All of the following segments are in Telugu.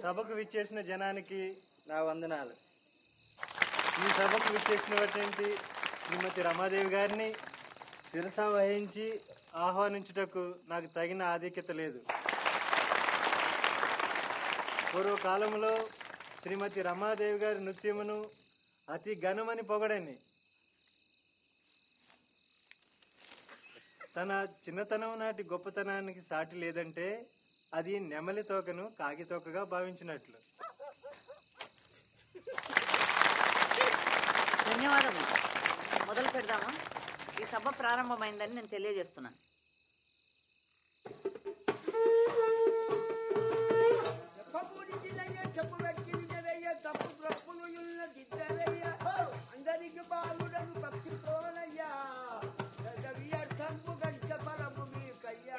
సభకు విచ్చేసిన జనానికి నా వందనాలు. ఈ సభకు విచ్చేసినటువంటి శ్రీమతి రమాదేవి గారిని శిరస వహించి ఆహ్వానించుటకు నాకు తగిన ఆధిక్యత లేదు. పూర్వకాలంలో శ్రీమతి రమాదేవి గారి నృత్యమును అతి ఘనమని పొగడని, తన చిన్నతనం నాటి గొప్పతనానికి సాటి లేదంటే అది నెమలి తోకను కాకి తోకగా భావించినట్లు. ధన్యవాదము. మొదలు పెడదామా? ఈ సభ ప్రారంభమైందని నేను తెలియజేస్తున్నాను. అందరికి బాలుడను భక్తి కోనయ్యా ఫలము మీకయ్యా.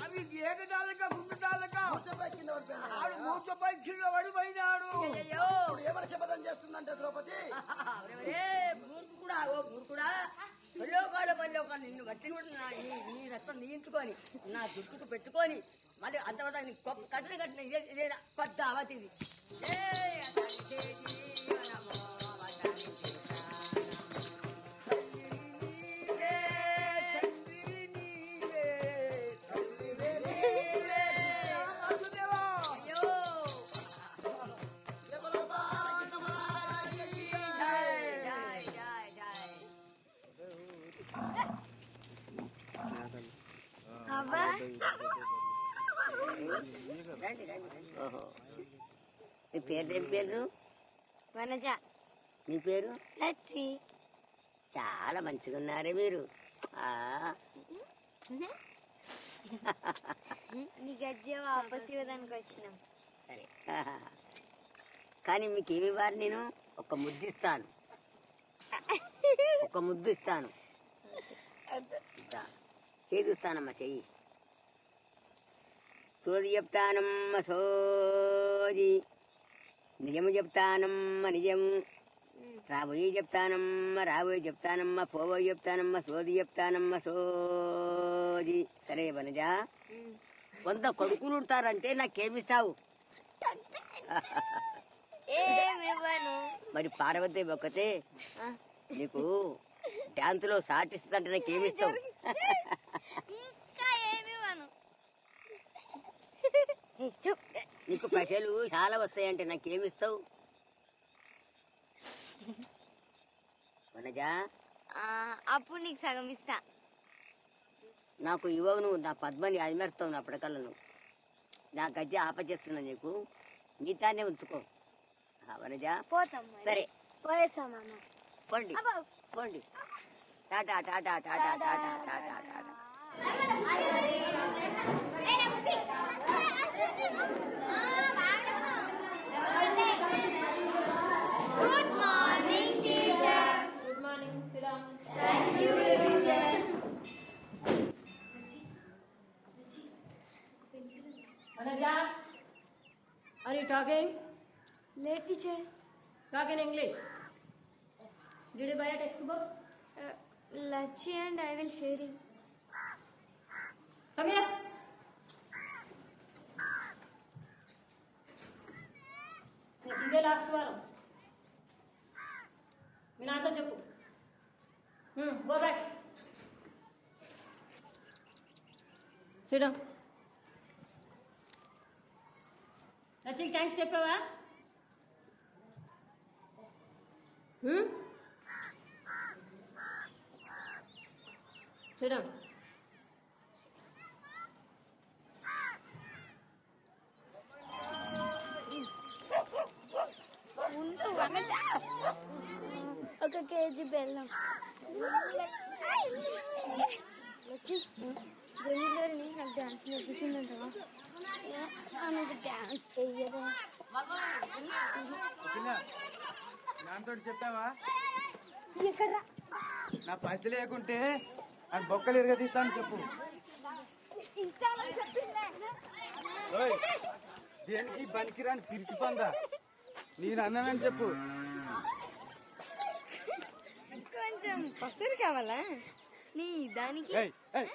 అవి ఏకదాలక గుండెదాలక మూర్చపై కింద పడిపోయినాడు. ఎవరు శపథం చేస్తుందంటే ద్రౌపది మూర్ఖుడా పల్లోకాల నిన్ను గట్టి నీ రక్తం నీయించుకొని నా దుట్టుకు పెట్టుకొని మళ్ళీ అంతవరకు కట్టిన ఇదే పెద్ద అవతిది. నీ పేరు ఏం పేరు? వనజ. నీ పేరు? లచ్చి. చాలా మంచిగా ఉన్నారే మీరు. నీ గజ్జ వాపస్ ఇవ్వడానికి వచ్చినాం. సరే, కానీ మీకు ఏమి ఇవ్వాలి? నేను ఒక ముద్దు ఇస్తాను. ఒక ముద్దు ఇస్తాను. చేదుస్తానమ్మా, చెయ్యి. సోది చెప్తానమ్మ సోది, నిజము చెప్తానమ్మ నిజము, రాబోయే చెప్తానమ్మ రాబోయే చెప్తానమ్మ, పోబోయే చెప్తానమ్మ, సోది చెప్తానమ్మ సోది. సరే వనజ, 100 కొడుకులు ఉంటారంటే నాకేమిస్తావు? మరి పార్వతి ఒక్కతే నీకు డాన్సులో సాటిస్తుందంటే నాకేమిస్తావు? నీకు పైసలు చాలా వస్తాయంటే నాకేమిస్తావు వనజ? అప్పుడు నీకు సగం ఇస్తా. నాకు ఇవ్వవు నువ్వు. నా పద్మని అదిమేస్తావు నా పడకల్లో. నువ్వు నా గజ్జ ఆపచేస్తున్నా నీకు. మిగతానే ఉంచుకో వనజ. పోతాం. సరే పోయేస్తామా? పోండి పోండి. Tata Tata Tata Tata Tata Tata. Good morning, teacher. Good morning, sit down. Thank you, teacher. Ananya, are you talking? Late, teacher. Talk in English. Did you buy a textbook? Lachi and I will sharing. Come here. ఇదే లాస్ట్ వారం. మీ నాతో చెప్పు. Go back. Sit down. లచ్చికి థ్యాంక్స్ చెప్పావా? చూడం ఒక కేజీ బెల్లం. వచ్చి గెలిగారిని నాకు డాన్స్ నేర్పిస్తుందంటవా? ఆమెకు డాన్స్ చెయ్యదా? నాతో చెప్పావా? ఎక్కడ నా పైసలు లేకుంటే అది బొక్కలు ఇరగదీస్తాను చెప్పు. ఇస్తామని చెప్పిందే. ఓయ్, దేనికి బలికిరాని పిరికి పందా, నేను అన్నానని చెప్పు. కొంచెం పసరు కావాలా నీ దానికి? ఏయ్, ఏయ్,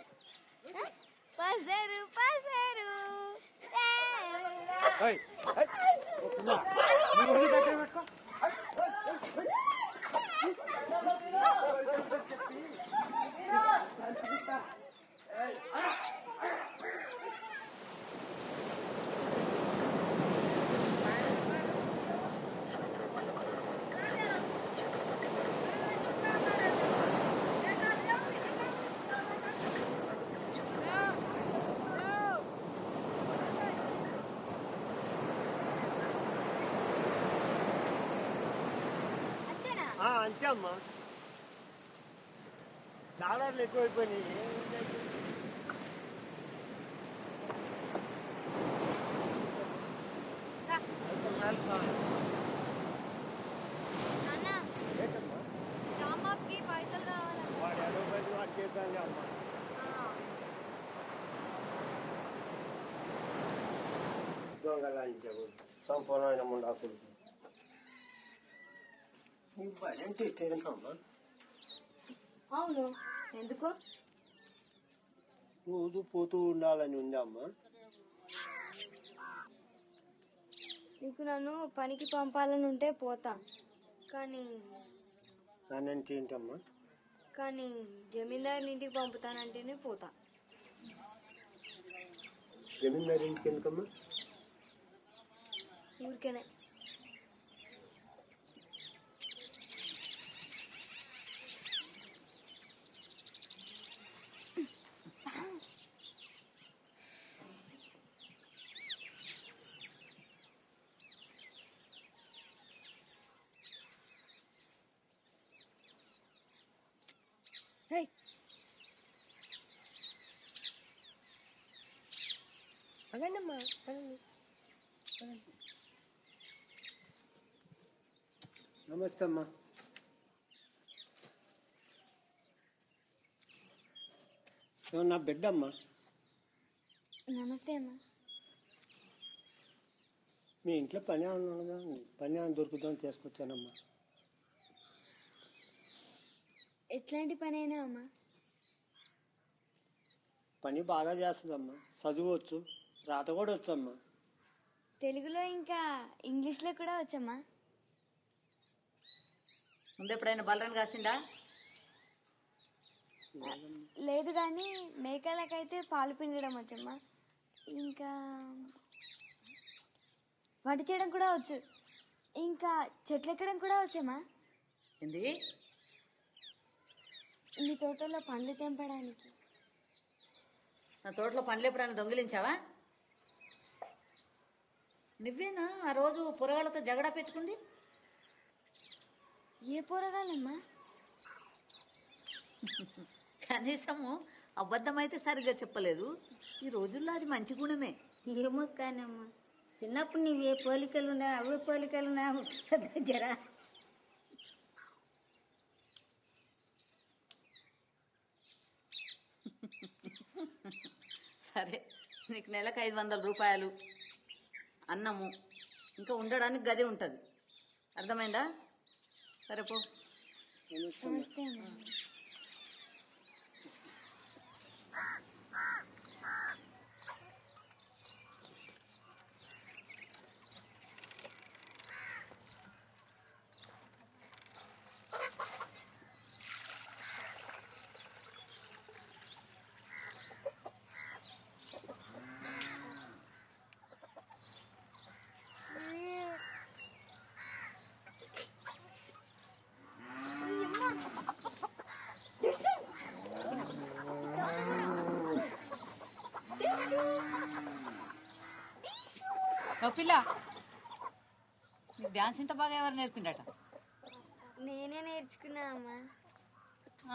పసరు పసరు ఏయ్, ఏయ్, నా, నీ ఒళ్ళు దగ్గర పెట్టుకో. అంతేనా? అంతే అమ్మా, డాలర్లు ఎక్కువైపోయినాయి. నాన్న రామాకి పైసలు కావాలా? వాడు ఎడవబడి వాడు చేద్దాంలే అమ్మా. దొంగలాంచావు సంపూర్ణమైన ముండాకులు. నీకు భయం ఇష్టమమ్మా? అవును, ఎందుకు? రోజు పోతూ ఉండాలని ఉందమ్మా. నీకు నన్ను పనికి పంపాలని ఉంటే పోతా, కానీ దానంటే ఏంటమ్మా? కానీ జమీందారుని ఇంటికి పంపుతానంటేనే పోతా. జమీందారు ఇంటికి ఎందుకమ్మా? ఊరికేనే. అగండమ్మా, నమస్తే అమ్మా. నా బిడ్డ అమ్మా. నమస్తే అమ్మా. మీ ఇంట్లో పని ఏమన్నా పని ఏమైనా దొరుకుతుందని తీసుకొచ్చానమ్మా. ఎట్లాంటి పని అయినా అమ్మా? పని బాగా చేస్తుందమ్మా, చదువువచ్చు, రాత కూడా వచ్చమ్మా. తెలుగులో ఇంకా ఇంగ్లీష్లో కూడా వచ్చమ్మా. ముందు ఎప్పుడైనా బలరన్ కాసిందా? లేదు, కానీ మేకలకైతే పాలు పిండడం వచ్చమ్మా. ఇంకా వంట చేయడం కూడా వచ్చు. ఇంకా చెట్లు ఎక్కడం కూడా వచ్చమ్మా. ఏంది? మీ తోటలో పండ్లు తెంపడానికి. నా తోటలో పండ్లు ఎప్పుడైనా దొంగిలించావా? నువ్వేనా ఆ రోజు పొరగాళ్ళతో జగడా పెట్టుకుంది? ఏ పోరగాలమ్మా? కనీసము అబద్ధం అయితే సరిగ్గా చెప్పలేదు. ఈ రోజుల్లో అది మంచి గుణమే. ఏమో కానమ్మా, చిన్నప్పుడు నీవు ఏ పోలికలు ఉన్నాయో అవే పోలికలు ఉన్నాయో దగ్గర. సరే, నీకు నెలకు 500 రూపాయలు, అన్నము, ఇంకా ఉండడానికి గది ఉంటుంది. అర్థమైందా? సరే పో. నమస్తే అమ్మా. ఓ పిల్ల నీకు డాన్స్ ఇంత బాగా ఎవరు నేర్పిండట? నేనే నేర్చుకున్నా అమ్మా.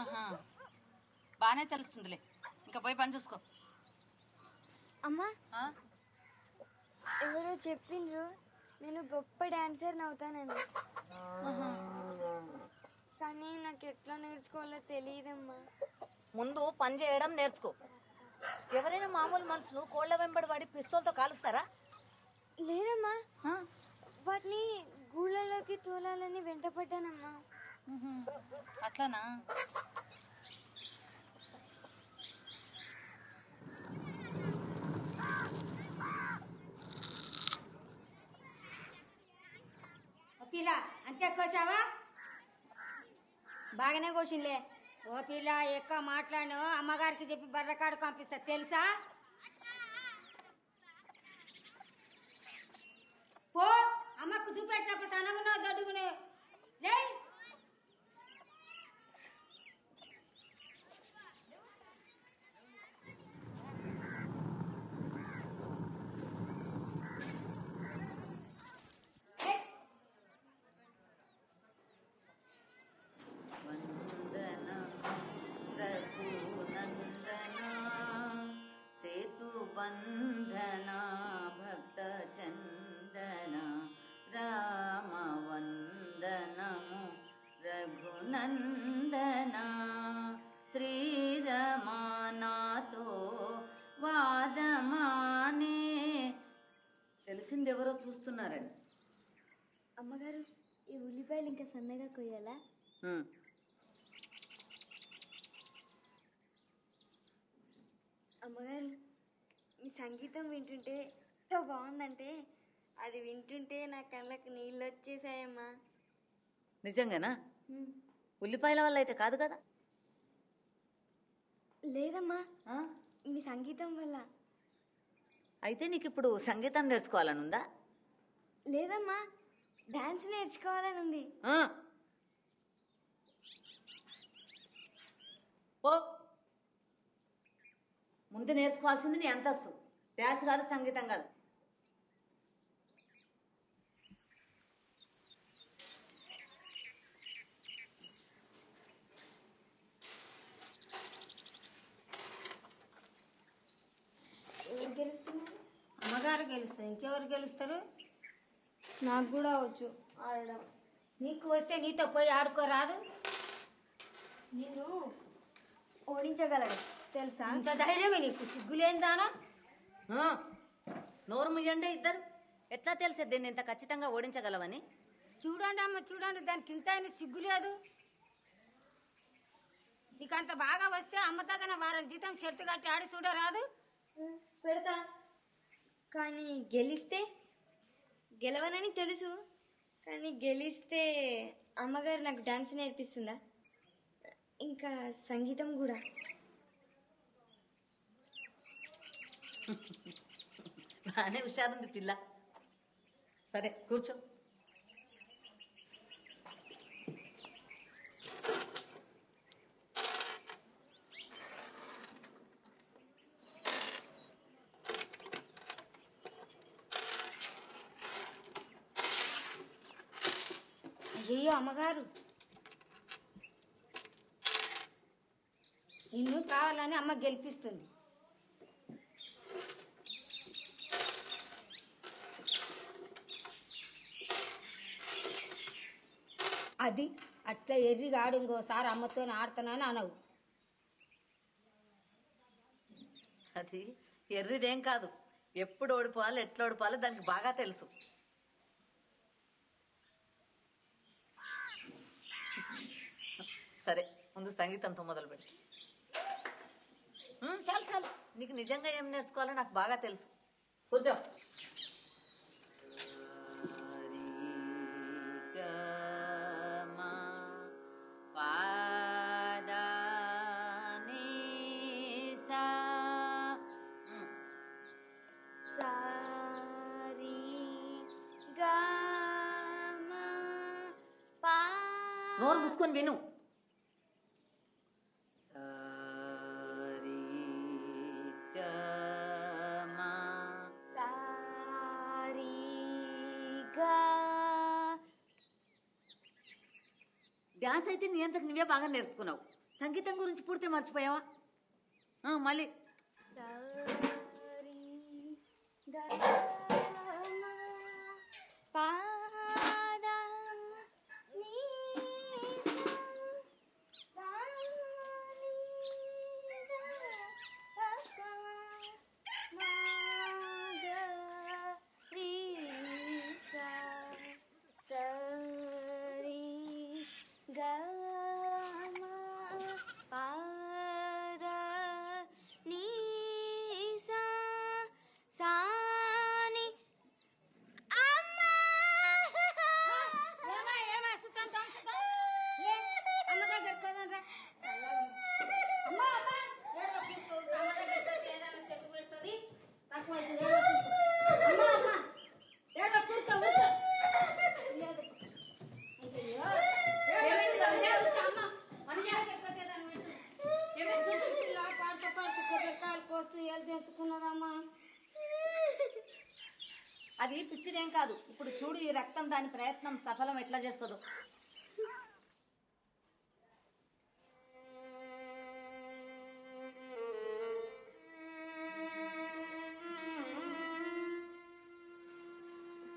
ఆహా, బాగానే తెలుస్తుందిలే. ఇంకా పోయి పని చూసుకో. అమ్మా ఆ? ఎవరో చెప్పిండ్రు నేను గొప్ప డాన్సర్ని అవుతానని. కానీ నాకు ఎట్లా నేర్చుకోవాలో తెలియదమ్మా. ముందు పని చేయడం నేర్చుకో. ఎవరైనా మామూలు మనుషులు కోళ్ళ వెంబడి పడి పిస్తోల్తో కాలుస్తారా? లేదమ్మా, ఆ? వాటిని గూళ్ళలోకి తోలాలని వెంటపడ్డానమ్మా. అట్లానా? పిల్ల అంతే కోసావా? బాగానే కోసింలే. ఓ పిల్ల ఎక్కువ మాట్లాడు, అమ్మగారికి చెప్పి బర్రకాడు పంపిస్తా తెలుసా? పో అమ్మకు చూపెట్టప్ప సనగున్నావు దొడ్డుగునే లే. బంధన భక్త చందన రామ వందనము రఘునందన శ్రీరమానాతో వాదమానే. తెలిసిందెవరో చూస్తున్నారని. అమ్మగారు ఈ ఉల్లిపాయలు ఇంకా సన్నగా కొయ్యాలా? అమ్మగారు మీ సంగీతం వింటుంటే ఎంత బాగుందంటే అది వింటుంటే నా కళ్ళకి నీళ్ళు వచ్చేసాయమ్మా. నిజంగానా? ఉల్లిపాయల వల్ల అయితే కాదు కదా? లేదమ్మా, మీ సంగీతం వల్ల. అయితే నీకు ఇప్పుడు సంగీతం నేర్చుకోవాలనుందా? లేదమ్మా, డాన్స్ నేర్చుకోవాలని ఉంది. ఓ ముందు నేర్చుకోవాల్సింది నీ అంతస్తు. డ్యాన్స్ కాదు, సంగీతం కాదు. ఎవరు గెలుస్తున్నారు? అమ్మగారు గెలుస్తారు, ఇంకెవరు గెలుస్తారు? నాకు కూడా వచ్చు ఆడడం. నీకు వస్తే నీతో పోయి ఆడుకోరాదు? నేను ఓడించగలను తెలుసా? అంత ధైర్యమే నీకు? సిగ్గులేందానా? నోరు ముయ్యండి ఇద్దరు. ఎట్లా తెలిసే దీన్ని ఇంత ఖచ్చితంగా ఓడించగలవని? చూడండి అమ్మ చూడండి, దానికి ఇంత అయినా సిగ్గు లేదు. నీకు అంత బాగా వస్తే అమ్మ తగ్గన వారం జీతం షర్టు కట్టి ఆడి చూడరాదు? పెడతా, కానీ గెలిస్తే గెలవనని తెలుసు. కానీ గెలిస్తే అమ్మగారు నాకు డాన్స్ నేర్పిస్తుందా, ఇంకా సంగీతం కూడా. బాగానే హుషారుంది పిల్ల. సరే కూర్చో. అయ్యో అమ్మగారు, నిన్ను కావాలని అమ్మ గెలిపిస్తుంది. అది అట్లా ఎర్రిగా ఆడు, ఇంకోసారి అమ్మతో ఆడుతున్నాను అనవు. అది ఎర్రిదేం కాదు. ఎప్పుడు ఓడిపోవాలి, ఎట్లా ఓడిపోవాలో దానికి బాగా తెలుసు. సరే ముందు సంగీతంతో మొదలు పెట్టి. చాలు చాలు, నీకు నిజంగా ఏం నేర్చుకోవాలో నాకు బాగా తెలుసు. కూర్చో. నోరు మూసుకొని విను. సారీ గా డ్యాన్స్ అయితే నీ అంతకు నువ్వే బాగా నేర్చుకున్నావు. సంగీతం గురించి పూర్తి మర్చిపోయావా? మళ్ళీ సరి గా పాద నీ సా ని ద ప మా గ రి సా సరి గా మా పాద నీ సా సా ని అమ్మా అమ్మ దగ్గర కొనరా అమ్మ అమ్మ అమ్మ దగ్గర ఏదైనా చెప్పు పెడుతుంది తక్కువ అమ్మ అమ్మ ఏడ కూర్చో కూర్చో లేదు అయ్యో అమ్మ మన జాగ్రత్త కొట్టేదాన్ని పెట్టు పాడుతూ పాడుతూ కొబ్బరికాయలు కోస్తూ ఏళ్ళు తెచ్చుకున్నదమ్మా. అది పిచ్చిదేం కాదు. ఇప్పుడు చూడు ఈ రక్తం దాని ప్రయత్నం సఫలం ఎట్లా చేస్తుందో.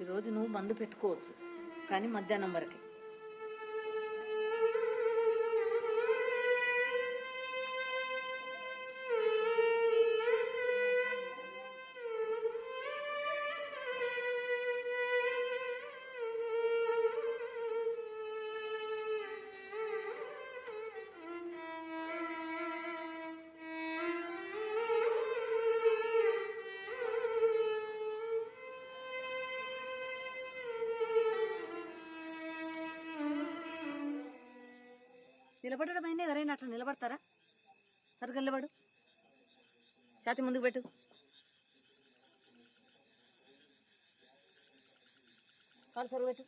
ఈరోజు నువ్వు మందు పెట్టుకోవచ్చు, కానీ మధ్యాహ్నం వరకే. నిలబడడం అయినా ఎవరైనా అట్లా నిలబడతారా? సరిగ్గా నిలబడు, ఛాతి ముందుకు పెట్టు. కాళ్ళు సరుగు పెట్టు.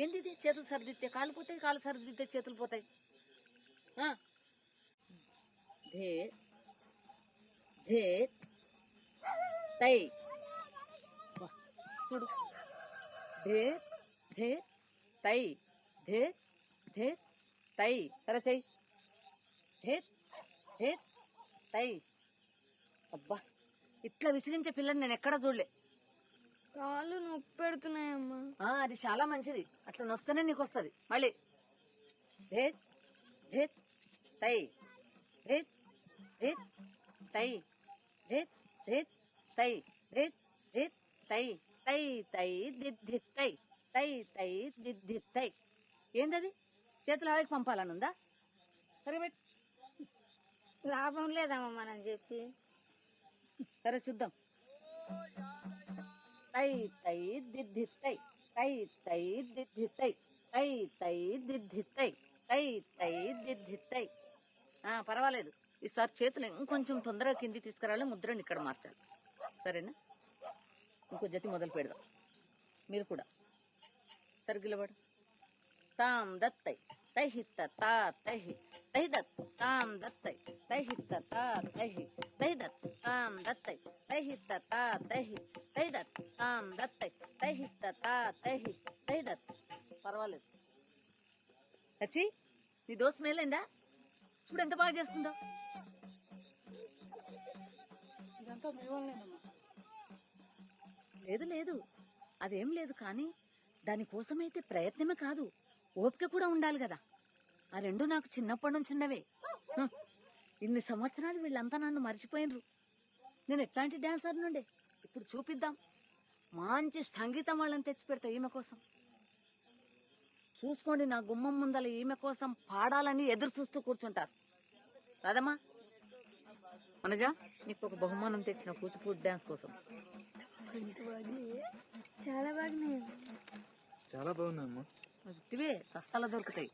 ఏంది ఇది? చేతులు సరిదిద్దే కాళ్ళు పోతాయి, కాళ్ళు సరిదిద్దే చేతులు పోతాయి. ధే ధే తై చూడు. ధే ధే తై ధే ధే తై సరే చెయ్యి. ధే ధే తై. అబ్బా, ఇట్లా విసిగించే పిల్లని నేను ఎక్కడా చూడలే. కాళ్ళు నొప్పి పెడుతున్నాయమ్మా. అది చాలా మంచిది, అట్లా నొస్తేనే నీకు వస్తుంది. మళ్ళీ ధే ధే తై ధే ధే తై ధే ధే తై ధే ధే తై తై తై దిద్ధి తై తై తై దిద్ధి తై. ఏందది? చేతులు ఆవికి పంపాలనుందా? సరే పెట్టు. లాభం లేదమ్మా మనం చెప్పి. సరే చూద్దాం. తై తై దిద్ధి తై తై తై దిద్ధి తై తై తై దిద్ధి తై తై తై దిద్ధి తై. పర్వాలేదు, ఈసారి చేతులు ఇంకొంచెం తొందరగా కింది తీసుకురావాలి, ముద్రని ఇక్కడ మార్చాలి. సరేనా? ఇంకో జతి మొదలు పెడదాం. మీరు కూడా సరిగిలబడు. తాం దత్తై తైహిత్త తా తైహి తైదత్ తాం దత్తై తైహిత్త తా తైహి తైదత్ తాం దత్తై తైహిత్త తా తైహి తైదత్ తాం దత్తై తైహిత్త తా తైహి తైదత్. పర్వాలేదు. వచ్చి నీ దోశ మేలైందా? చూడు ఎంత బాగా చేస్తుందో. ఇదంతా మీ వల్లనేనమ్మా. లేదు లేదు, అదేం లేదు. కానీ దానికోసమైతే ప్రయత్నమే కాదు, ఓపిక కూడా ఉండాలి కదా. ఆ రెండు నాకు చిన్నప్పటి నుంచి ఉన్నవే. ఇన్ని సంవత్సరాలు వీళ్ళంతా నన్ను మర్చిపోయినరు. నేను ఎట్లాంటి డాన్సర్ నుండే. ఇప్పుడు చూపిద్దాం. మంచి సంగీతం వాళ్ళని తెచ్చి పెడతా ఈమె కోసం. చూసుకోండి, నా గుమ్మం ముందల ఈమె కోసం పాడాలని ఎదురు చూస్తూ కూర్చుంటారు. రాదమ్మా, మనజా, నీకు ఒక బహుమానం తెచ్చిన కూచిపూడి డాన్స్ కోసం. చాలా బాగున్నాయి. చాలా బాగుందమ్మా. ఇవే సస్తాలో దొరుకుతాయి.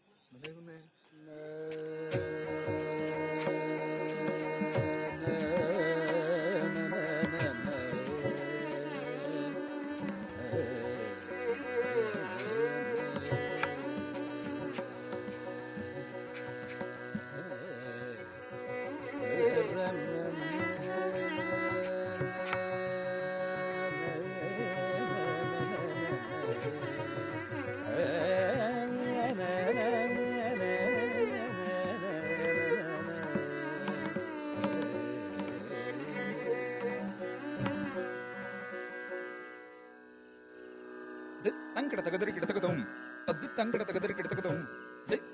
తంకడ తగదరి కిడతగదం తద్ది తంకడ తగదరి కిడతగదం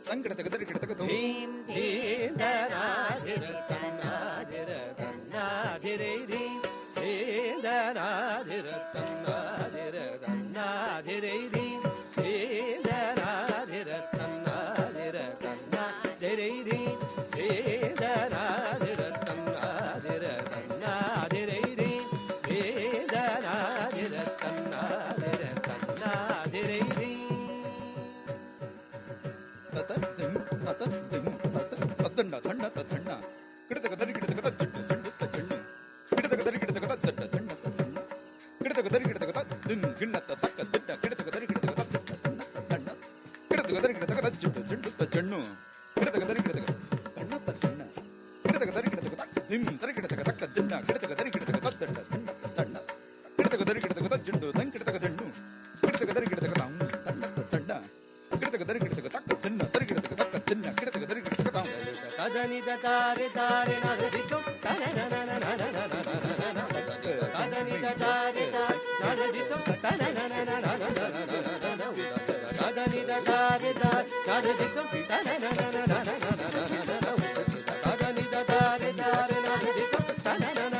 తంకడ తగదరి కిడతగదం ధీం ధీం దనాధిర తన్నాధిర తన్నాధిరే ధీం ధీం దనాధిర తన్నాధిర తన్నాధిరే ధీం ధీం దనాధిర తన్నాధిర తన్నాధిరే ధీం ధీం దనాధిర తన్నాధిర తన్నాధిరే ధీం ధీం దనాధిర తన్నాధిర తన్నాధిరే ధీం తద్దండ దండ తద్దండ కిడతగదరి కిడతగద జడ్డు దండు తజన్ను కిడతగదరి కిడతగద జడ్డ దండ తజన్ను కిడతగదరి కిడతగద దిన్ గిన్నత తక్క దిడ్డ కిడతగదరి కిడతగద జడ్డ దండ తజన్న కిడతగదరి కిడతగద జడ్డు జడ్డు తజన్ను కిడతగదరి కిడతగద దండ తజన్న కిడతగదరి కిడతగద దిన్ తరి కిడతగద తక్క దిడ్డ కిడతగదరి కిడతగద జడ్డ దండ తజన్న కిడతగదరి కిడతగద జడ్డు దండ కిడతగద జన్ను కిడతగదరి కిడతగద దండ తజన్న కిడతగదరి కిడతగద తక్క దిన్న తరి కిడతగద తక్క దిన్న కిడతగదరి కిడతగద తదని దారే దారే నరదితో తదని దారే నరదితో తదని దారే నరదితో తదని దారే దారే నరదితో తదని దారే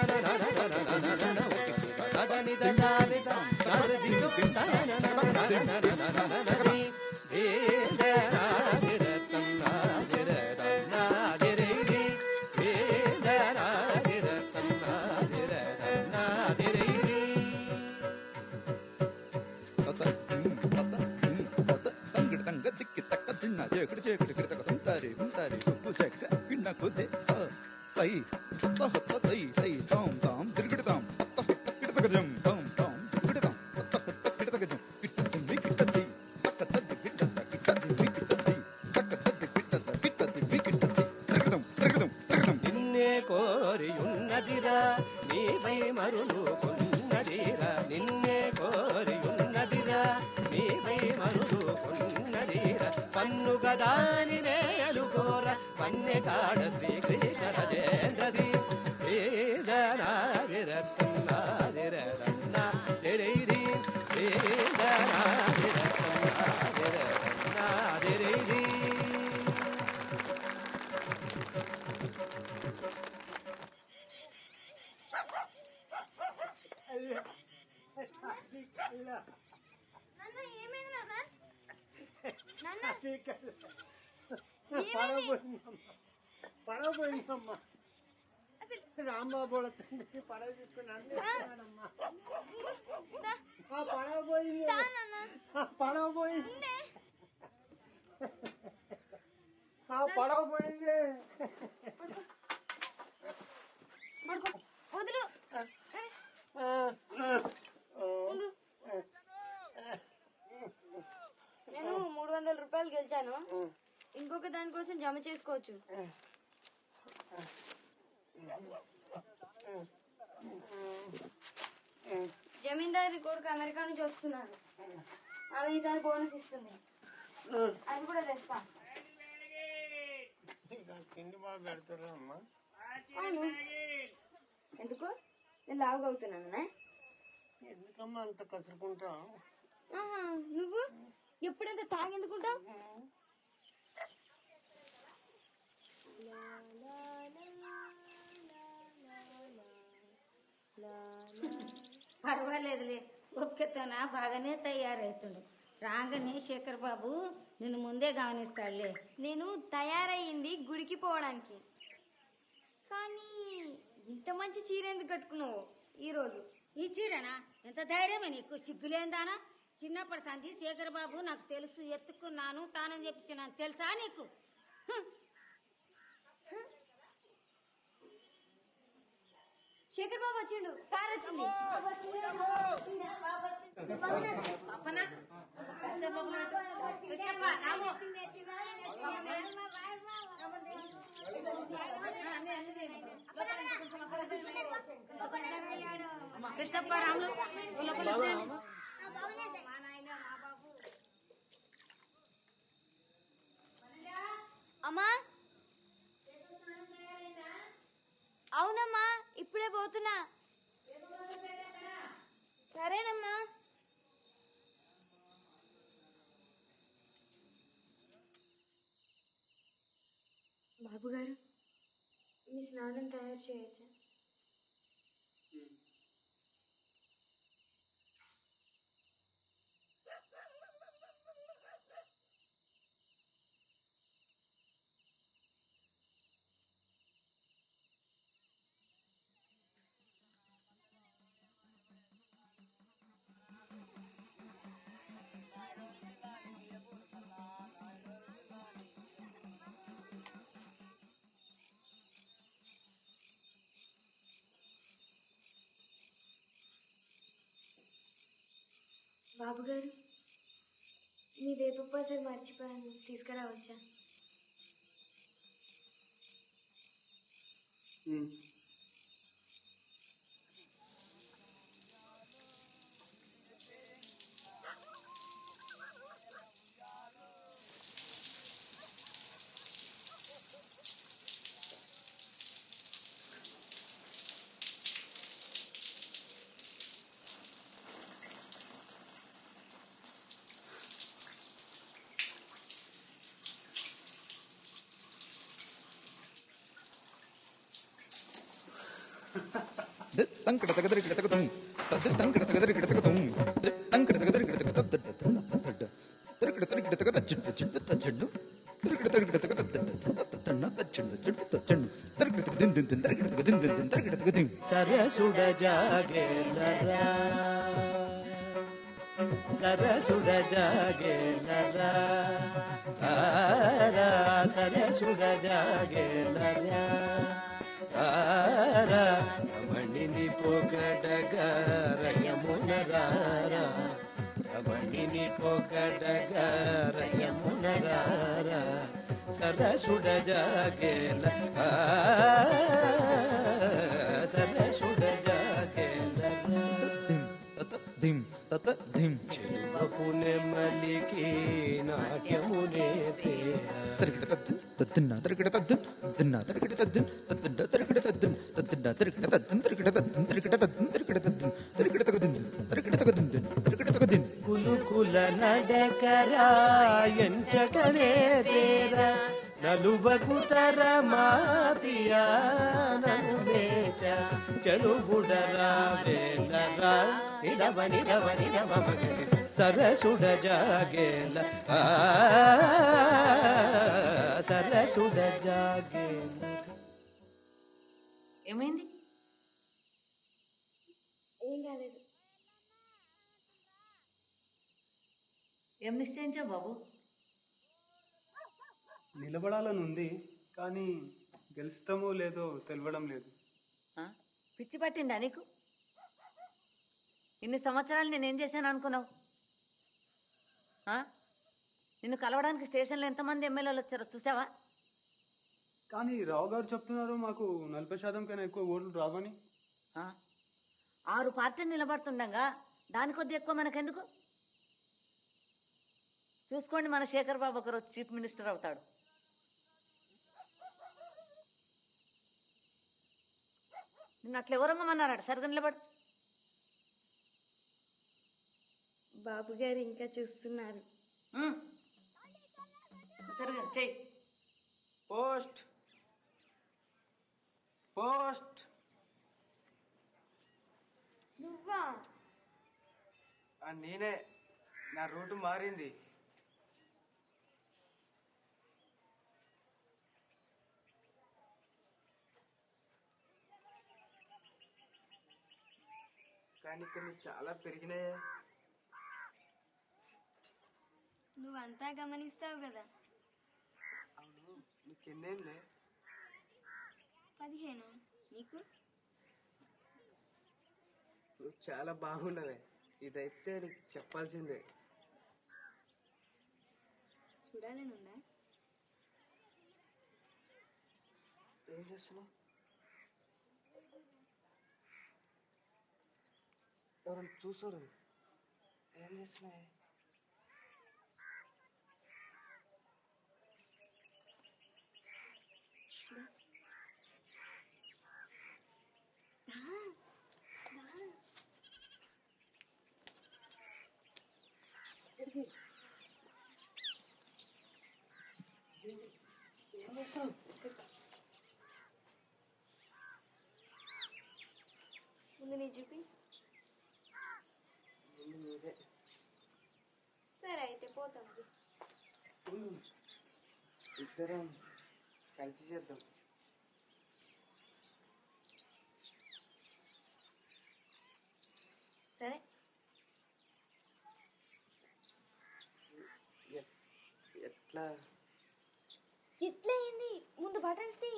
నిన్నే కోరియున్నదిరా నీపై మరులు కొన్నదిరా నిన్నే కోరియున్నదిరా నీపై మరులు కొన్నదిరా పన్ను గదాని నేలుకోర పన్నె కాడ శ్రీకృష్ణ రాజేంద్రది నాన్న ఏమైంది నాన్న? నాన్న పడవ పోయిందమ్మా అసలు రాంబాబు వాళ్ళ తండ్రికి పడవ తీసుకున్నాను దా, పడవ పోయింది దా నాన్న. పడవ పోయింది ఉండే. పడవ పోయింది పడుకో. వదులు. ఉండు. నేను 300 రూపాయలు గెలిచాను. ఇంకొక దానికోసం జమ చేసుకోవచ్చు. జమీందారి కొడుకు అమెరికా నుంచి వస్తున్నాడు. ఆమె ఈసారి బోనస్ ఇస్తుంది. అది కూడా తెస్తా. తిండి బాగా పెడతారా అమ్మా? అవును. ఎందుకు? నేను లావుగా అవుతున్నానా? ఎందుకమ్మా అంత కసురుకుంటావు? నువ్వు ఎప్పుడంత తాగెందుకుంటావు? పర్వాలేదులే, ఓపికతోనా బాగానే తయారవుతుండు. రాగానే శేఖర్ బాబు నిన్ను ముందే గమనిస్తాడులే. నేను తయారయ్యింది గుడికి పోవడానికి. కానీ ఇంత మంచి చీర ఎందుకు కట్టుకున్నావు ఈరోజు? ఈ చీరనా? ఎంత ధైర్యమే నీకు? సిగ్గులేందానా? చిన్నప్పటి సంధి శేఖర్ బాబు నాకు తెలుసు, ఎత్తుకున్నాను, తానని చెప్పించినాను, తెలుసా నీకు? శేఖర్ బాబు వచ్చిండు. కార్ వచ్చింది. పాపనా? కృష్ణప్ప రాములు పోతున్నా. సరేనమ్మా. బాబు గారు, మీ స్నానం తయారు చేయొచ్చా? బాబు గారు, మీ వేప పసరు మర్చిపోయాను, తీసుకురావచ్చా? తంకడ తగదరి గిడతకతం తంకడ తగదరి గిడతకతం తంకడ తగదరి గిడతకత తరకడ తరి గిడతకత జిడ్డు జిడ్డు తజ్జండు తరకడ తరి గిడతకత తన్న తజ్జండు జిడ్డు తజ్జండు తరకడ దిన్ దిన్ దిన్ తరకడ దిన్ దిన్ దిన్ తరకడ దిన్ సరసుడ జాగేలరా సరసుడ జాగేలరా తారా సరసుడ జాగేలరా తారా రమణిని పొగడగారయమునరారా రమణిని పొగడగారయమునరారా సరసుడ జాగేల సరసుడ జాగేల ధిం తత ధిం చెలువపు నెమలికి నాట్యమునే పేరా తరకడ తద్దిన్న తరకడ తద్దిన్న తరకడ తద్దిన్ తద్దిన్న తరకడ తద్దిన్ తద్దిన్న తరకడ తద్దిన్ తరకడ తద్దిన్ తరకడ తద్దిన్ తరకడ తద్దిన్ తరకడ తగదిన్ తరకడ తగదిన్ తరకడ తగదిన్ కులుకుల నడకరా ఎంచకనే తేరా నలువకుతర మా ప్రియా నలుమేచ చలుబుడరా వేలరా నిదవ నిదవ నిదవ మగరి సరసుడ జాగేల సరసుడ జాగేల. ఏమైంది? ఏం కాలేదు. ఏం నిశ్చయించావు బాబు? నిలబడాలని ఉంది, కానీ గెలుస్తామో లేదో తెలియడం లేదు. పిచ్చి పట్టిందా నీకు? ఇన్ని సంవత్సరాలు నేనేం చేశాను అనుకున్నావు? నిన్ను కలవడానికి స్టేషన్లో ఎంతమంది ఎమ్మెల్యేలు వచ్చారో చూసావా? కానీ రావు గారు చెప్తున్నారు మాకు 40% కన్నా ఎక్కువ ఓట్లు రావని. 6 పార్టీలు నిలబడుతుండగా దాని కొద్ది ఎక్కువ మనకెందుకు? చూసుకోండి, మన శేఖర్ బాబు ఒకరోజు చీఫ్ మినిస్టర్ అవుతాడు. నిన్ను అట్లా ఎవరంగమన్నారట, సరిగ్గా నిలబడు. బాబు గారు ఇంకా చూస్తున్నారు. సరిగ్గా చెయ్యి. Post post. నువ్వా? నేనే. నా రూటు మారింది. కానీ కొన్ని చాలా పెరిగినాయే. నువ్వంతా గమనిస్తావు కదా. అవును, నీకెన్నేళ్ళే? 15. నీకు? నువ్వు చాలా బాగున్నవే. ఇదైతే నీకు చెప్పాల్సిందే. చూడాలనుందా? ఏం చేస్తున్నావు? ఎవరైనా చూసారు? ఏం చేస్తున్నావే? దా. ముందు నీ చూపి. సరే అయితే పోతాం. ఇద్దరం కలిసి చేద్దాం. సరే ఎట్లా? ఇట్లా ఏంది? ముందు బటన్స్ తీ.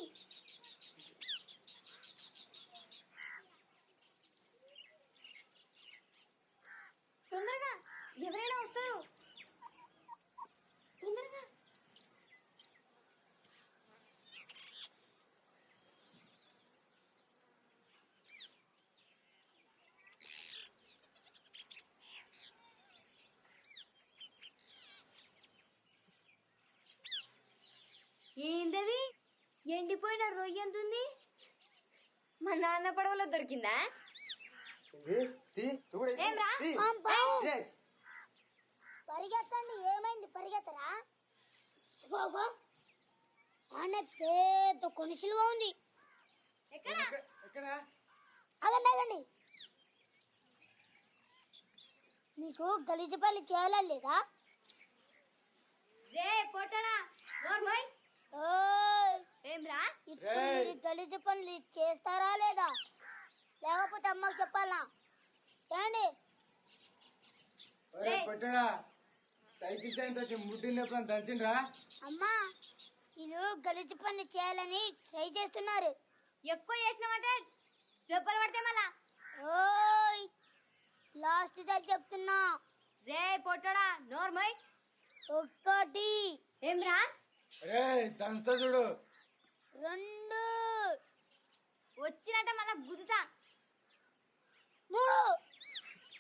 తొందరగా, ఎవరైనా వస్తారు. తొందరగా. ఏందది? ఎండిపోయిన రొయ్య ఎంతుంది? మా నాన్న పడవలో దొరికిందా? ఏమ్రా? పరిగెత్తండి. ఏమైంది? పరిగెత్తరా? ఆనే పెద్ద కొనిసిలుగా ఉంది. ఎక్కడ? అగండి అగండి. మీకు గలీజ పని చేయాలా లేదా? రే పొట్టడా, నోర్మోయ్. ఏమ్రా? ఇప్పుడు మీరు గలీజ పనులు చేస్తారా లేదా? లేకపోతే అమ్మకు చెప్పాలా? ఏండి? సైకిల్ చైన్ ముట్టినప్పుడు దంచిండ్రా? అమ్మా, వీళ్ళు గలీజ పనులు చేయాలని ట్రై చేస్తున్నారు. ఎక్కువ చేసినామంటే దెబ్బలు పడితే మళ్ళా. ఓయ్, లాస్ట్ సారి చెప్తున్నా. రే పొట్టడా, నోర్మోయ్. ఒకటి. ఏమ్రా? దంచుతా చూడు. రెండు. వచ్చినట్ట మళ్ళా గుద్దుతా. మూడు.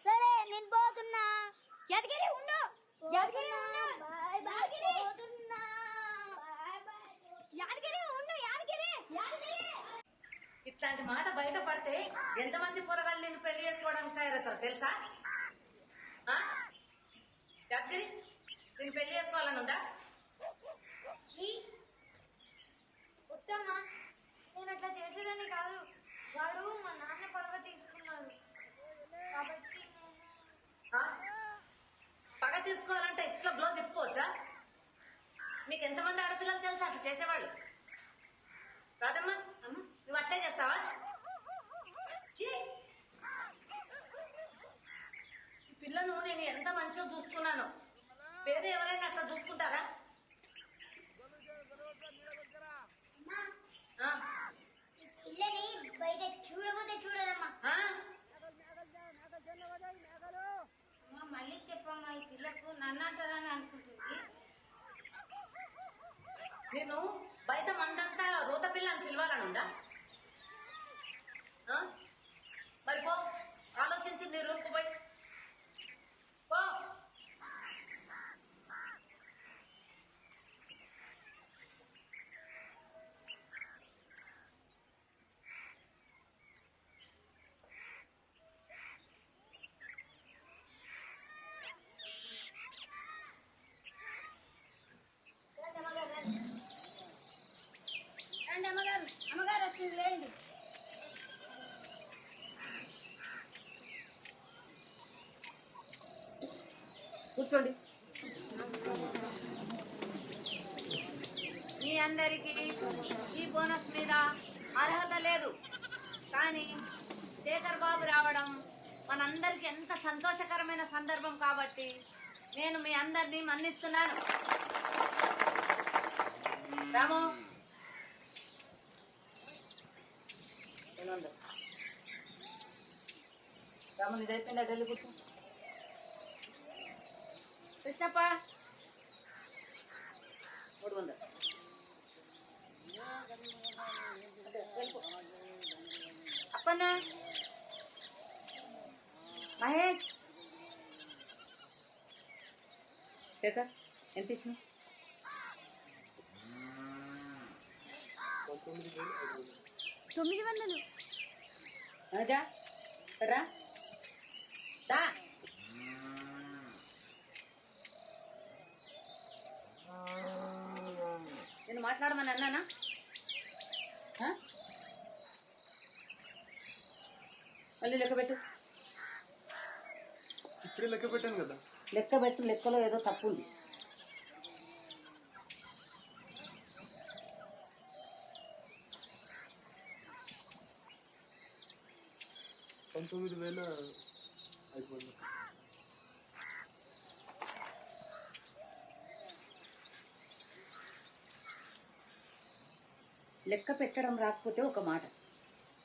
సరే నేను పోతున్నా. యాదగిరి ఉండు. యాదగిరి ఉండు. యాదగిరి. యాదగిరి ఉండు. యాదగిరి. యాదగిరి. ఇట్లాంటి మాట బయట పడితే ఎంతమంది పొరగాళ్ళు నేను పెళ్లి చేసుకోవడానికి తయారవుతారు తెలుసా? యాదగిరి, నేను పెళ్లి చేసుకోవాలని ఉందా? ఉత్తమ్మా, నేను అట్లా చేసేదని కాదు. వాడు మా నాన్న పడవ తీసుకున్నాడు కాబట్టి పగ తీర్చుకోవాలంటే ఇట్లా బ్లౌజ్ చెప్పుకోవచ్చా? నీకు ఎంతమంది ఆడపిల్లలు తెలుసా అట్లా చేసేవాళ్ళు? రాదమ్మా, నువ్వు అట్లే చేస్తావా? ఈ పిల్లను నేను ఎంత మంచిగా చూసుకున్నాను. పేద ఎవరైనా అట్లా చూసుకుంటారా? పిల్లని బయట చూడకపోతే చూడరమ్మా. మళ్ళీ చెప్పమ్మా, ఈ పిల్లకు నన్ను అంటారని అనుకుంటుంది. నేను బయట మందంతా రోత పిల్ల అని పిలవాలని ఉందా? మరి పో, ఆలోచించి నీ రూమ్కు పోయి పో. రండి అమ్మగారు. అమ్మగారు వస్తుంది, లేండి. కూర్చోండి. మీ అందరికీ ఈ బోనస్ మీద అర్హత లేదు, కానీ శేఖర్ బాబు రావడం మనందరికి ఎంత సంతోషకరమైన సందర్భం కాబట్టి నేను మీ అందరినీ మన్నిస్తున్నాను. రాము, రాము నీదైపోయిందా? ఢిల్లీ కూర్చో. కృష్ణప్ప 300. అప్పన్న, మహేష్, శేఖర్ ఎంత ఇచ్చిన? 900. అనగా రా దా. మాట్లాడమని అన్నానా? మళ్ళీ లెక్క పెట్టు. ఇప్పుడే లెక్క పెట్టాను కదా. లెక్క పెట్టు, లెక్కలో ఏదో తప్పు ఉంది. అయిపోయింది. లెక్క పెట్టడం రాకపోతే ఒక మాట,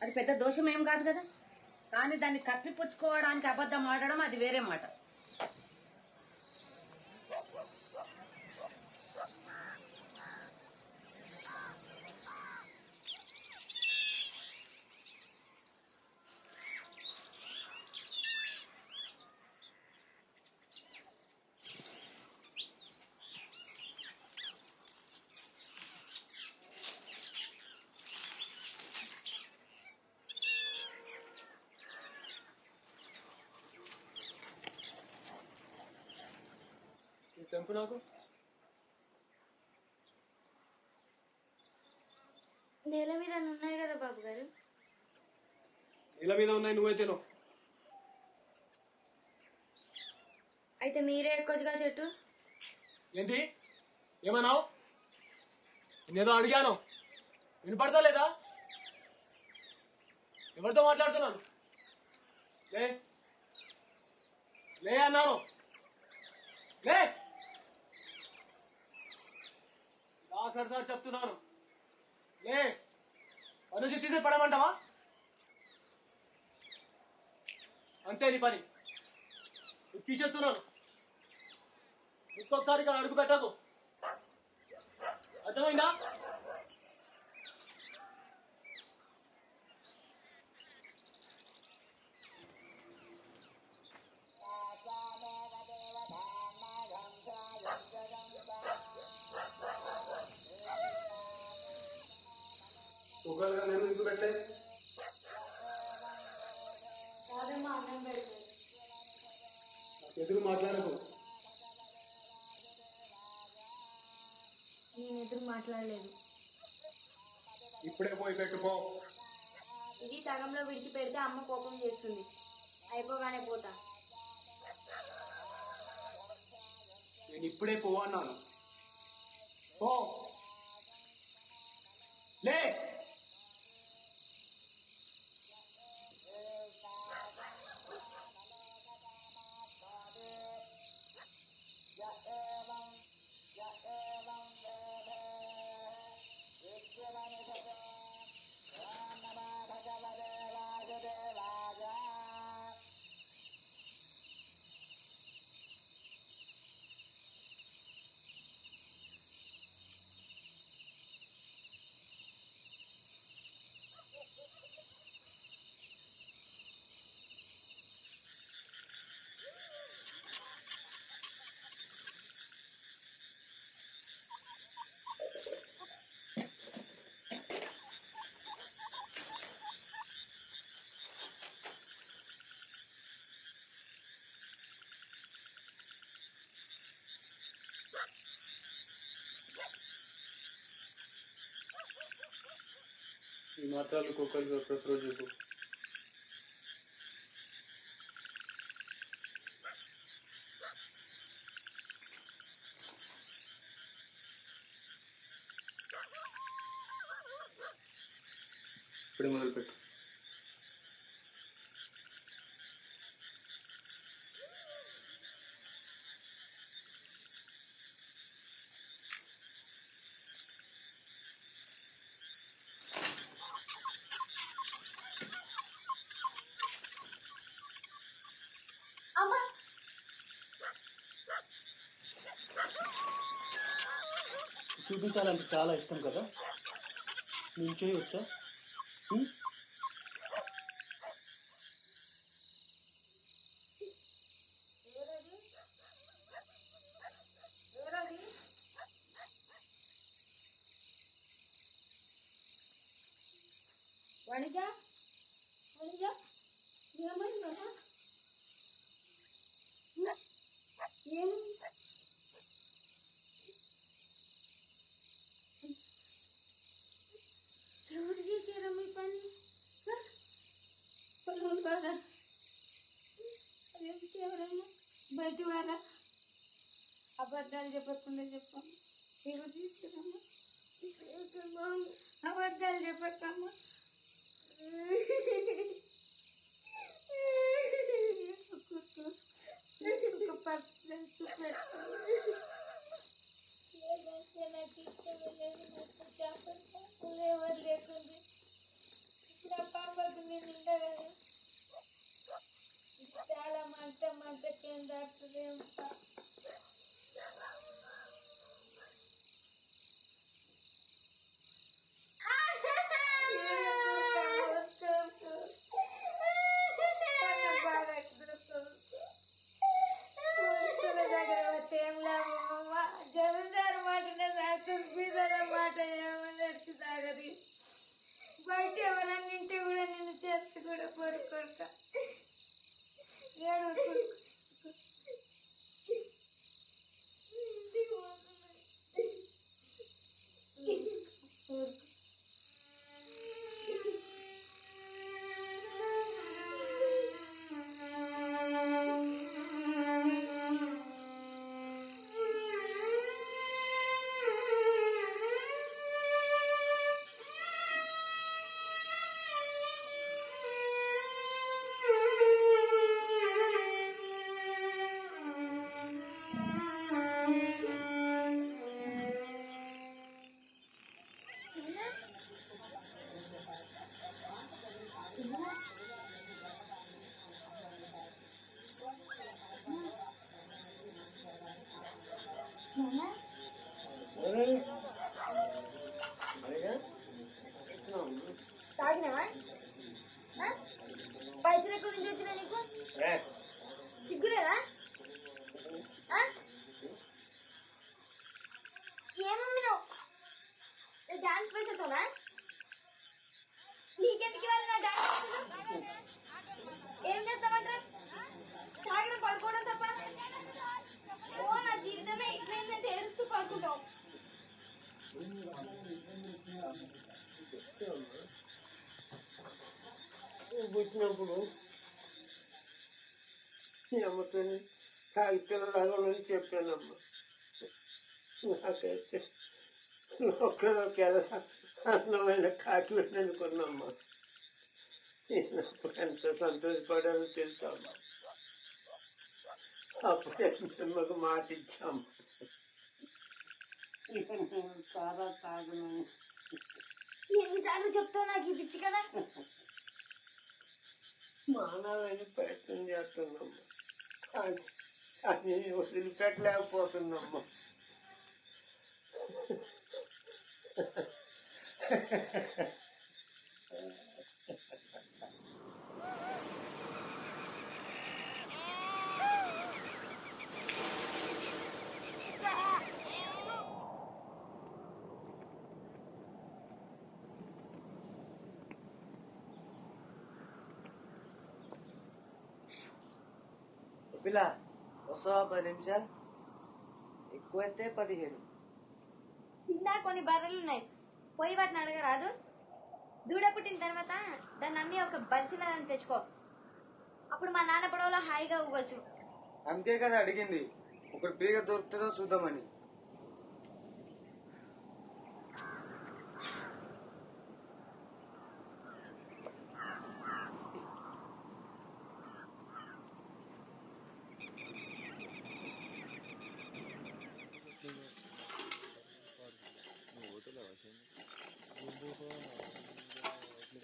అది పెద్ద దోషం ఏం కాదు కదా. కానీ దాన్ని కప్పిపుచ్చుకోవడానికి అబద్ధం ఆడడం అది వేరే మాట. తెంపు నాకు. నేల మీద ఉన్నాయి కదా బాబు గారు. ఇలా మీద ఉన్నాయి, నువ్వైతేనో. అయితే మీరే ఎక్కొచ్చుగా చెట్టు. ఏంటి ఏమన్నావు? నేనేదో అడిగాను, వినపడతా లేదా? ఎవరితో మాట్లాడుతున్నాను? లే లే అన్నాను, లే. ఆఖరిసారి చెప్తున్నాను, లే. పని తీసి పడమంటావా? అంతే నీ పని. తీసేస్తున్నాను. ఇంకొకసారి ఇక్కడ అడుగు పెట్టకు, అర్థమైందా? ఒకవేళ నేను ఎందుకు పెట్టలేదు? కాదమ్మా, అన్నం పెడతాను. ఎదురు మాట్లాడకు. నేను ఎదురు మాట్లాడలేదు. ఇప్పుడే పోయి పెట్టుకో. ఇది సగంలో విడిచిపెడితే అమ్మ కోపం చేస్తుంది. అయిపోగానే పోతా. నేను ఇప్పుడే పో అన్నాను. పో, లే. ఈ మాత్రాలు కుక్కలు ప్రతిరోజు చెప్పు. ఇప్పుడే మొదలుపెట్టు. అమ్మా, చూపించాలంటే చాలా ఇష్టం కదా. నేను చేయవచ్చా? వణిజ వణిజ ఏమైందా? ఏమైంది? ఎవరమ్మా బయట వారా అబద్ధాలు చెప్పకుండా చెప్పమ్మా ఎవరు తీసుకురమ్మా అబద్ధాలు చెప్పక్కమ్మా నాకు ఇష్టం లేదు నాకు చేపలు ఎవరు లేకుండా ఇప్పుడు ఆ పాపకు నేను ఉండగలను చాలా మంట కింద జమీందారు మాటనే సాగుతుంది బీదల మాట ఏమన్నట్టు సాగది బయట ఎవరన్నా ఇంటి కూడా నిన్ను చేస్తే కూడా కోరుకుంటా ఏడు తాగినావా పైసలు ఎక్కడి నుంచి వచ్చినా నీకు సిగ్గులేదా ఏమమ్మి నువ్వు డాన్స్ పైసలతోనా నీకెందుకు ఇవ్వాలి నా డాన్స్ ఏం చేస్తామంటారు తాగడం పడుకోవడం తప్ప ఓ నా జీవితమే ఇట్లయిందంటే ఏడుస్తూ పడుకుంటావు పుట్టినప్పుడు అమ్మతో కాగితాలు లాగాలని చెప్పానమ్మా నాకైతే ఒక్కరొకెలా అందమైన కాకి వెళ్ళనుకున్నమ్మా నేనప్పుడు ఎంత సంతోషపడానో తెలుసమ్మా అప్పుడే అమ్మకు మాట ఇచ్చాము ఇక నేను సారా తాగను ఎన్నిసార్లు చెప్తావు నాకు ఈ పిచ్చి కదా మానాలని ప్రయత్నం చేస్తున్నామ్మా కానీ వదిలిపెట్టలేకపోతున్నామ్మా పిల్ల వస్తావా 10 నిమిషాలు ఎక్కువైతే 15. కింద కొన్ని బర్రెలు ఉన్నాయి పోయి వాటిని అడగరాదు దూడ పుట్టిన తర్వాత దాన్ని అమ్మి ఒక బలిసినదాన్ని తెచ్చుకో అప్పుడు మా నాన్న పడవలో హాయిగా ఊగొచ్చు అంతే కదా అడిగింది ఒకటి పీగ దొరుకుతుందో చూద్దామని.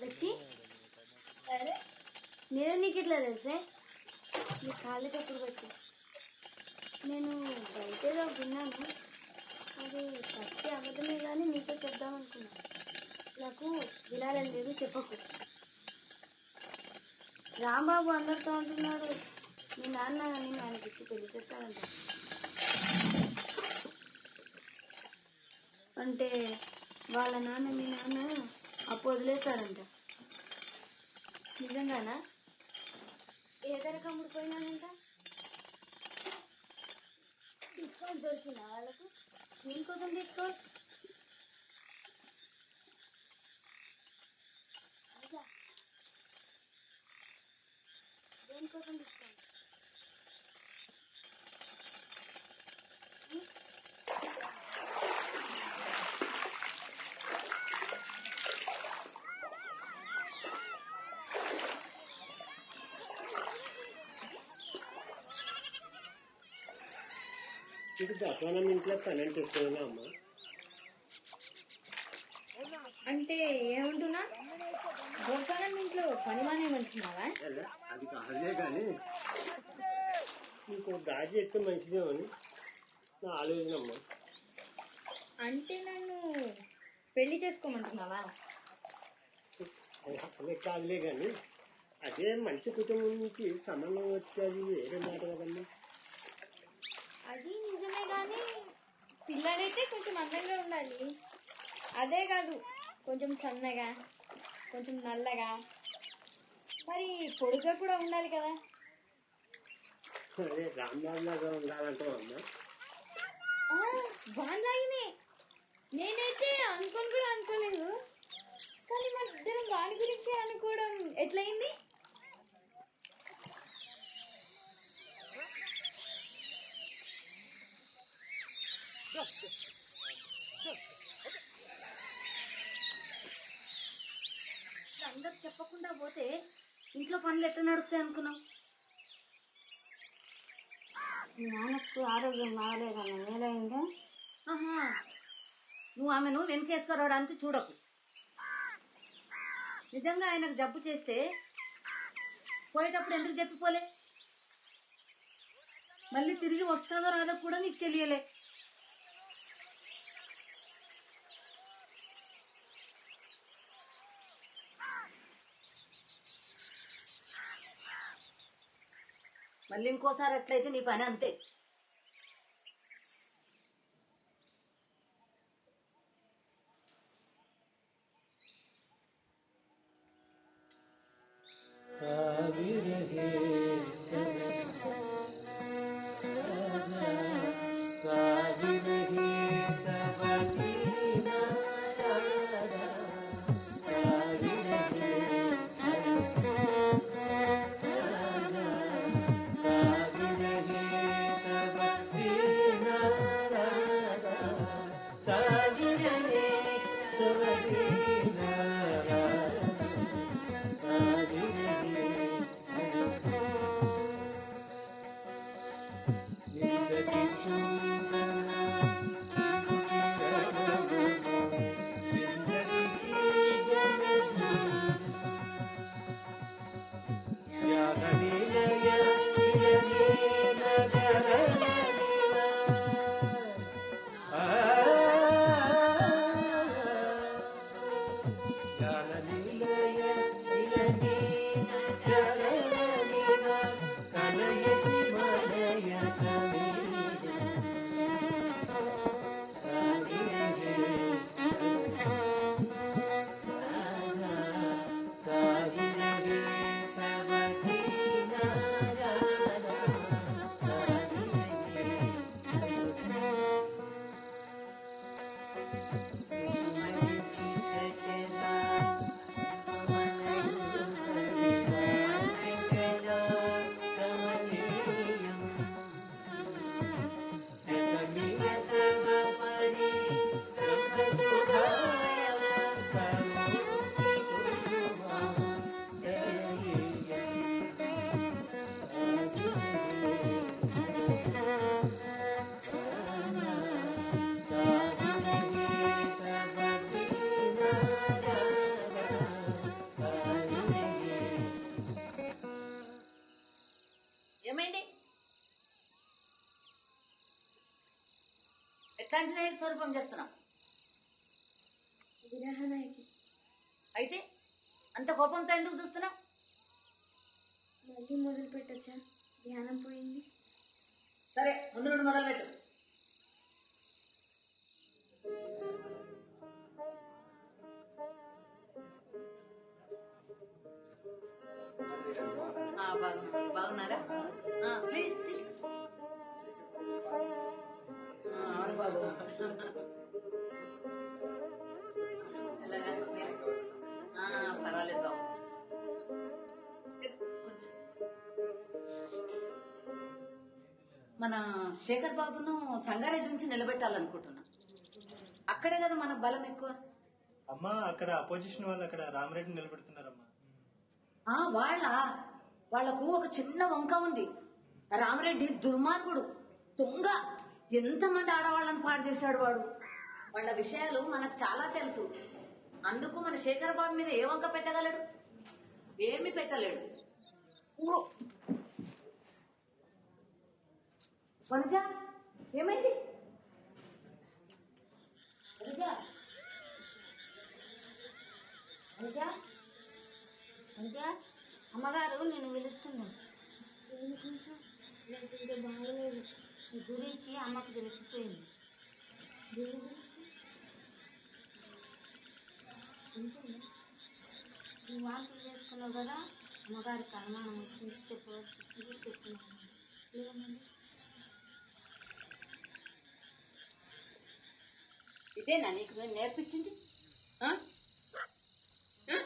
వచ్చి అరే నేను నీకు ఇట్లా తెలుసే నీ కాళ్ళు చప్పుడు పెట్టి నేను బయట ఏదో విన్నాను అది పచ్చి అబద్ధమే కానీ నీతో చెప్దామనుకున్నా నాకు వినాలని లేదు చెప్పకు రాంబాబు అందరితో అంటున్నాడు మీ నాన్న నేను ఆయనకిచ్చి పెళ్లి చేస్తానంట అంటే వాళ్ళ నాన్న మీ నాన్న అప్పు వదిలేస్తారంట నిజంగానా ఏ ధరకు అమ్ముడిపోయినానంట డిస్కౌంట్ దొరికినా వాళ్ళకు దీనికోసం తీసుకో దేనికోసం డిస్కౌంట్ ఇది బసవనం ఇంట్లో పని అంటే ఎక్కువనా అమ్మా? అంటే ఏమంటున్నా బొసనం ఇంట్లో పని మానేమంటున్నావా? అది కాదే కానీ నీకు దాచి ఎత్తే మంచిదేమో అని నా ఆలోచన అమ్మా. అంటే నన్ను పెళ్లి చేసుకోమంటున్నావా? అసలే కాదులే కానీ అదే మంచి కుటుంబం నుంచి సంబంధం వచ్చేది వేరే మాట కదమ్మా. అది నిజమే కానీ పిల్లడైతే కొంచెం అందంగా ఉండాలి. అదే కాదు కొంచెం సన్నగా, కొంచెం నల్లగా, మరి పొడుగా కూడా ఉండాలి కదా. అదే రాంబాబు లాగా ఉండాలంటావు అమ్మా. బాగుందాగినే నేనైతే అనుకోని కూడా అనుకోలేదు. కానీ మన ఇద్దరం వాని గురించి అనుకోవడం ఎట్లయింది? అందరు చెప్పకుండా పోతే ఇంట్లో పనులు ఎట్లా నడుస్తాయి అనుకున్నావు? నాన్నకు ఆరోగ్యం బాగాలేదన్న మేలైందా? ఆహా, నువ్వు ఆమెను వెనకేసుకురావడానికి చూడకు. నిజంగా ఆయనకు జబ్బు చేస్తే పోయేటప్పుడు ఎందుకు చెప్పిపోలే? మళ్ళీ తిరిగి వస్తుందో రాదో కూడా నీకు తెలియలే. మళ్ళీ ఇంకోసారి అట్లయితే నీ పని అంతే. ఏమైంది? ఎట్లాంటి నాయక స్వరూపం చేస్తున్నావు? విరహనాయకి. అయితే అంత కోపంతో ఎందుకు చూస్తున్నావు? మళ్ళీ మొదలు పెట్టచ్చా? ధ్యానం పోయింది. సరే, ముందు నుండి మొదలు పెట్టు. బాగున్నారా? ప్లీజ్ తీసుకో. అవును బాబు. పర్వాలేదు బాబు. కొంచెం మన శేఖర్ బాబును సంగారెడ్డి నుంచి నిలబెట్టాలనుకుంటున్నా. అక్కడే కదా మన బలం ఎక్కువ. అమ్మా అక్కడ అపోజిషన్ వాళ్ళు అక్కడ రామరెడ్డిని నిలబెడుతున్నారమ్మా. వాళ్లకు ఒక చిన్న వంక ఉంది. రామరెడ్డి దుర్మార్గుడు, దొంగ, ఎంతమంది ఆడవాళ్ళని పాడు చేశాడు వాడు. వాళ్ళ విషయాలు మనకు చాలా తెలుసు. అందుకు మన శేఖర్ బాబు మీద ఏ వంక పెట్టగలడు? ఏమి పెట్టలేడు. వనజ, ఏమైంది? వనజ, వనజ, వనజ, అమ్మగారు నేను పిలుస్తున్నాను. నాకు ఇంకా బాగలేదు. నీ గురించి అమ్మకు తెలిసిపోయింది. దేని గురించి? అంతేనా? నువ్వు వాంతులు చేసుకున్నావు కదా, అమ్మగారికి అనుమానం వచ్చింది. చెప్పుకున్నాను. ఏమన్నా ఇదేనా నీకు నేను నేర్పించింది? ఆ? ఆ?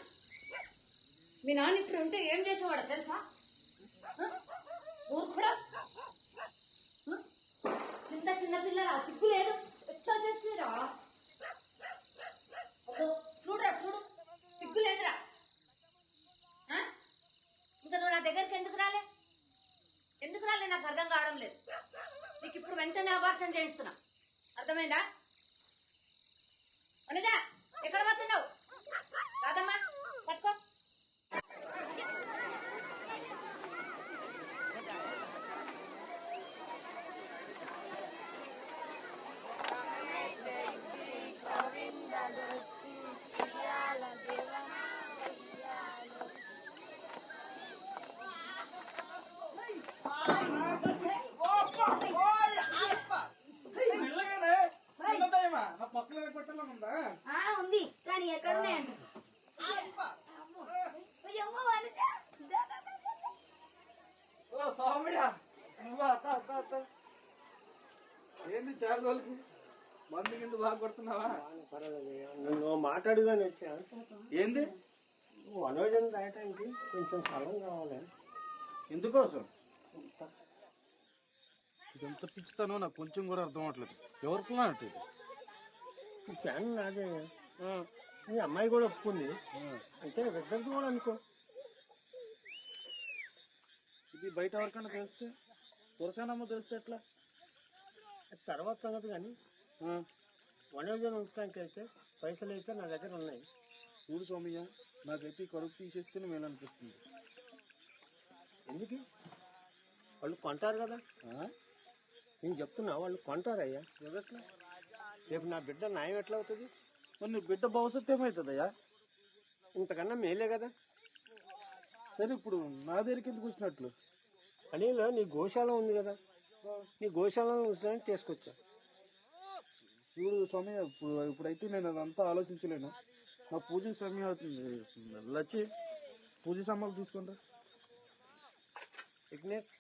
మీ నాన్న ఇక్కడ ఉంటే ఏం చేసేవాడో తెలుసా? ఊరుకుడా చిన్న చిన్న పిల్లల సిగ్గు లేదు. ఎట్లా చేస్తున్నారా? చూడరా, చూడు, సిగ్గు లేదురా. ఇంకా నువ్వు నా దగ్గరికి ఎందుకు రాలే? ఎందుకు రాలే నాకు అర్థం కావడం లేదు. నీకు ఇప్పుడు వెంటనే అబార్షణ చేయిస్తున్నా. అర్థమైందా? వనజా, ఎక్కడ పోతున్నావు? కాదమ్మా, పట్టుకో. ఉంది కానీ ఎక్కడున్నాయంట. ఏంది చాలా రోజులకి మందు కింద బాగా కొడుతున్నావా? నువ్వు మాట్లాడుగానే వచ్చా. ఏంది? వనోజన్ రాయటానికి కొంచెం స్థలం కావాలి. ఎందుకోసం? ఇదంతా పిచ్చుతానో నాకు కొంచెం కూడా అర్థం అవట్లేదు. ఎవరికి అన్నట్టు ఇది? ఈ ప్లాన్ నాదే. మీ అమ్మాయి కూడా ఒప్పుకుంది. అయితే ఇద్దరికి కూడా అనుకో. ఇది బయట ఎవరికైనా తెలిస్తే, తులసానమ్మ తెలిస్తే ఎట్లా? తర్వాత సంగతి కానీ వనోజన్ ఉంచడానికి అయితే పైసలు అయితే నా దగ్గర ఉన్నాయి. చూడు సోమయ్య, నాకైతే ఈ కడుపు తీసేస్తేనే మేలు అనిపిస్తుంది. ఎందుకు? వాళ్ళు కొంటారు కదా. నేను చెప్తున్నా, వాళ్ళు కొంటారయ్యా. ఎదట్లా? రేపు నా బిడ్డ న్యాయం ఎట్లా అవుతుంది? మరి నీ బిడ్డ భవిష్యత్తు ఏమవుతుందయ్యా? ఇంతకన్నా మేలే కదా. సరే, ఇప్పుడు నా దగ్గరికి ఎందుకు వచ్చినట్లు? అనిలో నీ గోశాల ఉంది కదా, నీ గోశాలను ఉంచడానికి తీసుకొచ్చా. చూడు స్వామి, ఇప్పుడైతే నేను అదంతా ఆలోచించలేను. నా పూజ సమయం అవుతుంది. లచ్చి, పూజ సామాన్లు తీసుకుంటా. విఘ్నేష్,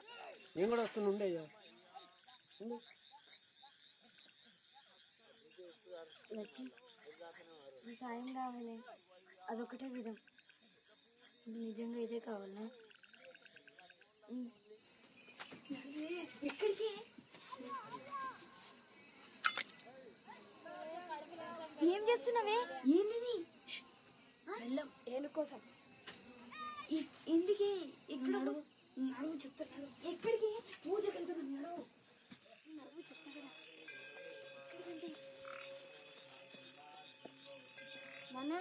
నేను కూడా వస్తుండే అయ్యా. లచ్చి, నీ సాయం కావాలి. అదొకటే విధం. నిజంగా ఇదే కావాలనా? ఎక్కడికి? ఏం చేస్తున్నావే? ఏంది? బెల్లం ఏను కోసం. ఎందుకే? ఇక్కడ నడువు చెప్తున్నాడు. ఎక్కడికి? పూజకి వెళ్తున్నాడు. నడువు చెప్తా కదా. నాన్న,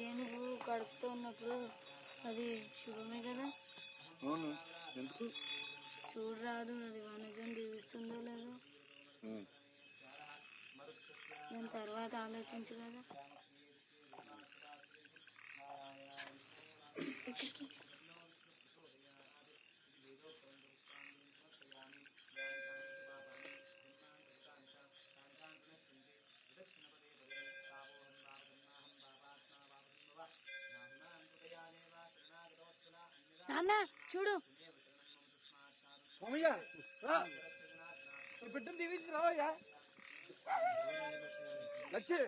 ఏనుగు కడుపుతో ఉన్నప్పుడు అది శుభమే కదా. అవును, ఎందుకు? చూడరాదు, అది వనజం దీవిస్తుందో లేదో. దాని తర్వాత ఆలోచించు కదా. నాన్న చూడు. బిడ్డను దీవించి రావయ్యా. లచ్చి,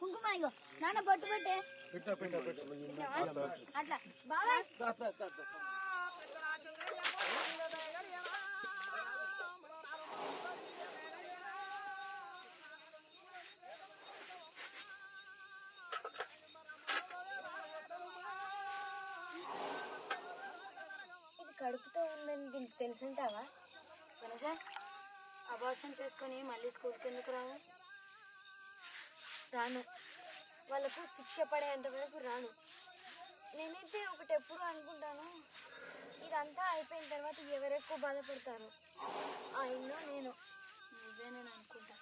కుంకుమ ఇగో నాన్న బొట్టు పెట్టే. అట్లా బాబాయ్. కడుపుతో ఉందని దీనికి తెలుసంటావా? వనజ, అబార్షన్ చేసుకొని మళ్ళీ స్కూల్కి ఎందుకు రావు? రాను. వాళ్ళకు శిక్ష పడేంత వరకు రాను. నేనైతే ఒకటి ఎప్పుడు అనుకుంటాను, ఇదంతా అయిపోయిన తర్వాత ఎవరెక్కువ బాధపడతారు, ఆ ఇల్లు నేను. నువ్వే నేను అనుకుంటా.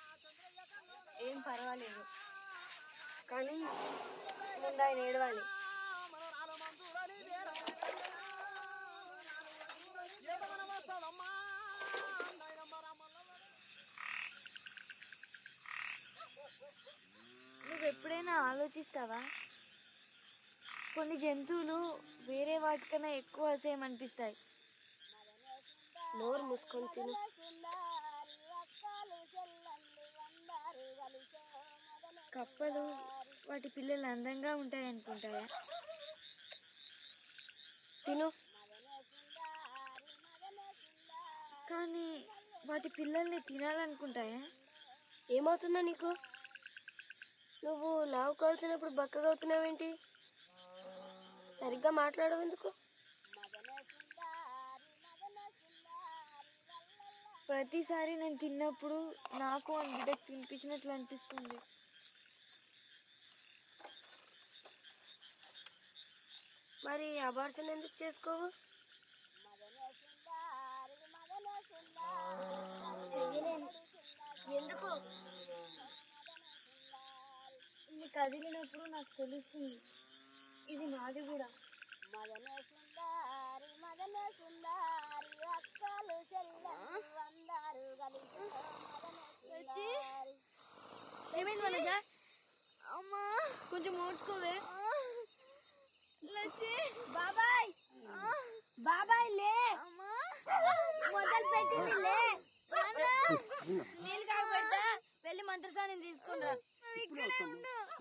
ఏం పర్వాలేదు, కానీ ముందు ఆయన ఏడవాలి. నువ్వు ఎప్పుడైనా ఆలోచిస్తావా? కొన్ని జంతువులు వేరే వాటికన్నా ఎక్కువ అసహ్యం అనిపిస్తాయి. నోరు మూసుకొని తిను. కప్పలు వాటి పిల్లలు అందంగా ఉంటాయి అనుకుంటాయా? తిను. కానీ వాటి పిల్లల్ని తినాలనుకుంటాయా? ఏమవుతుందా నీకు? నువ్వు లావు కాల్సినప్పుడు బక్కగా అవుతున్నావేంటి? సరిగ్గా మాట్లాడవు ఎందుకు? ప్రతిసారి నేను తిన్నప్పుడు నాకు ఆ బిడ్డకు తినిపించినట్లు అనిపిస్తుంది. మరి అబార్షన్ ఎందుకు చేసుకోవు? చెయ్యలేను. ఎందుకు? ఇది కదిలినప్పుడు నాకు తెలుస్తుంది, ఇది నాది కూడా. ఏమైంది వనజ? అమ్మా కొంచెం ఓడ్చుకోవే. లచ్చి బాబాయ్, బాబాయ్ లే, మొదలు పెట్టింది లే. నీళ్ళు కాక పెడతా, వెళ్ళి మంత్రసానం తీసుకుని రా.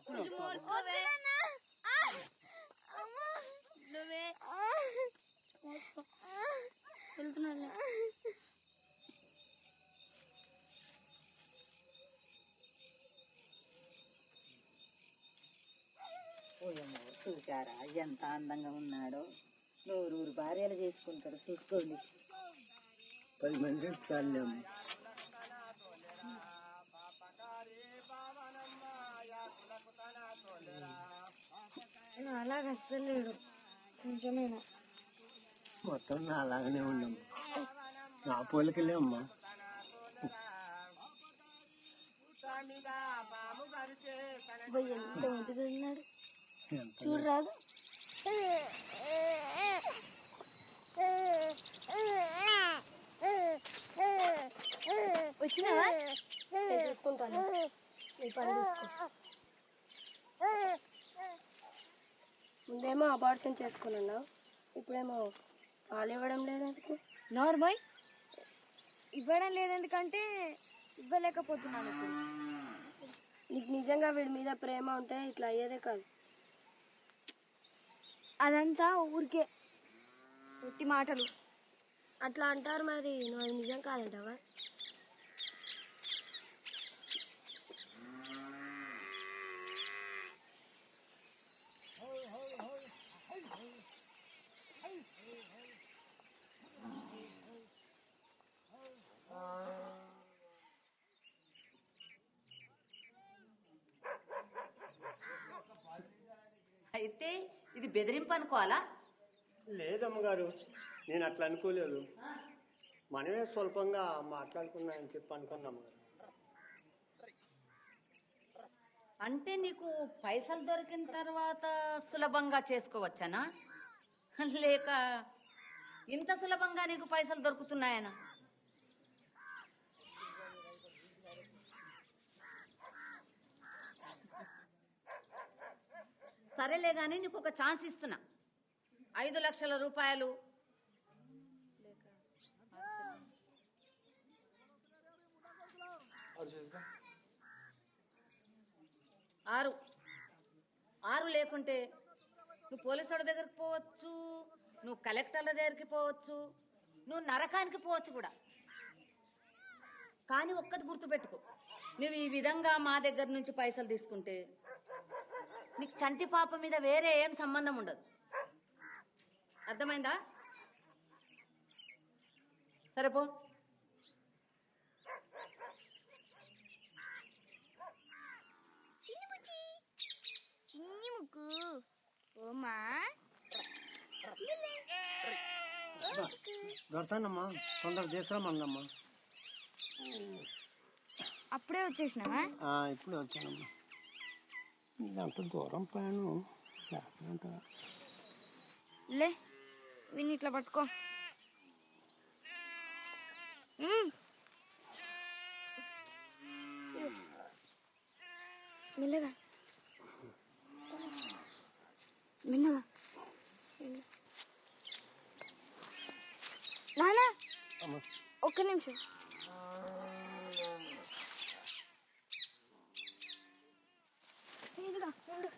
కొంచెం ఓడ్చుకోవే. నువ్వే వెళ్తున్నాను. ఓయమ్మో, చూసారా ఎంత అందంగా ఉన్నాడో. నూరు భార్యలు చేసుకుంటాడు, చూసుకోండి. 10 మంది చాలేము. అలాగ అస్సలు లేడు, కొంచెమేనా. మొత్తం నా అలాగనే ఉండము, నా పోలికలే అమ్మా. ఎంత ముద్దుగా ఉన్నాడు చూడరాదు. వచ్చినావా? చూసుకుంటాను. ముందేమో అబార్షన్ చేసుకున్నావు, ఇప్పుడేమో పాలు ఇవ్వడం లేదందుకు. నార్మల్ ఇవ్వడం లేదెందుకంటే ఇవ్వలేకపోతున్నాను. నీకు నిజంగా వీడి మీద ప్రేమ ఉంటే ఇట్లా అయ్యేదే కాదు. అదంతా ఊరికే పుట్టి మాటలు అట్లా అంటారు, మరి నువ్వు అది నిజం కాదంటావా? అయితే ఇది బెదిరింపు అనుకోవాలా? లేదమ్మగారు, నేను అట్లా అనుకోలేదు. మనమే స్వల్పంగా మాట్లాడుకున్నా అని చెప్పి అనుకున్నాము. అంటే నీకు పైసలు దొరికిన తర్వాత సులభంగా చేసుకోవచ్చనా, లేక ఇంత సులభంగా నీకు పైసలు దొరుకుతున్నాయనా? సరేలే కానీ నీకు ఒక ఛాన్స్ ఇస్తున్నా. 5 లక్షల రూపాయలు 6 లేకుంటే నువ్వు పోలీసు వాళ్ళ దగ్గరికి పోవచ్చు, నువ్వు కలెక్టర్ల దగ్గరికి పోవచ్చు, నువ్వు నరకానికి పోవచ్చు కూడా. కానీ ఒక్కటి గుర్తుపెట్టుకో, నువ్వు ఈ విధంగా మా దగ్గర నుంచి పైసలు తీసుకుంటే నీకు చంటి పాప మీద వేరే ఏం సంబంధం ఉండదు. అర్థమైందా? సరే పో. చిన్ని బుజ్జి, చిన్ని ముక్కు ఓమా దొరసానమ్మా, తొందర తీసుకురామన్నమ్మా. అప్పుడే వచ్చేసినావా? ఇప్పుడే వచ్చానమ్మా. ఇదంత దూరం ప్రయాణం చేస్తానంట. లే విని ఇట్లా పట్టుకో. మెల్లగా మెల్లగా. నానా ఒక్క నిమిషం. ఇదిగా ఉండు.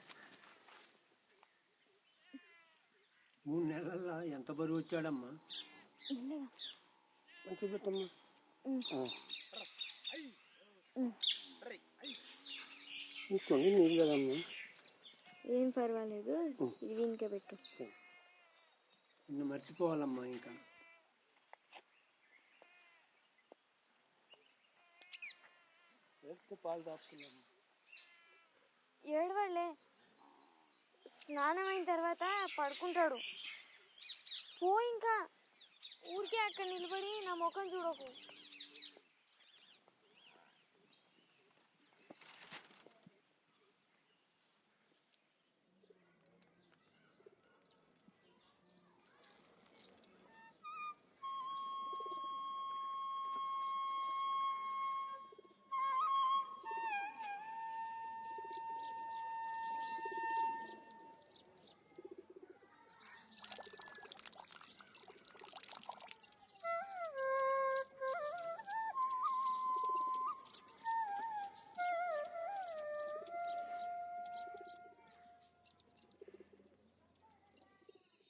3 నెలల్లో ఎంత బరువు వచ్చాడమ్మా? మెల్లగా మంచిగా పెట్టమ్మా. ఇంకొండి నీరు కదమ్మా. ఏం పర్వాలేదు, ఇది వీనికే పెట్టు. నిన్ను మర్చిపోవాలమ్మా. ఇంకా పాలు తాపుతున్నామ్మా. ఏడవలే, స్నానం అయిన తర్వాత పడుకుంటాడు. పో ఇంకా, ఊరికే అక్కడ నిలబడి నా ముఖం చూడకు.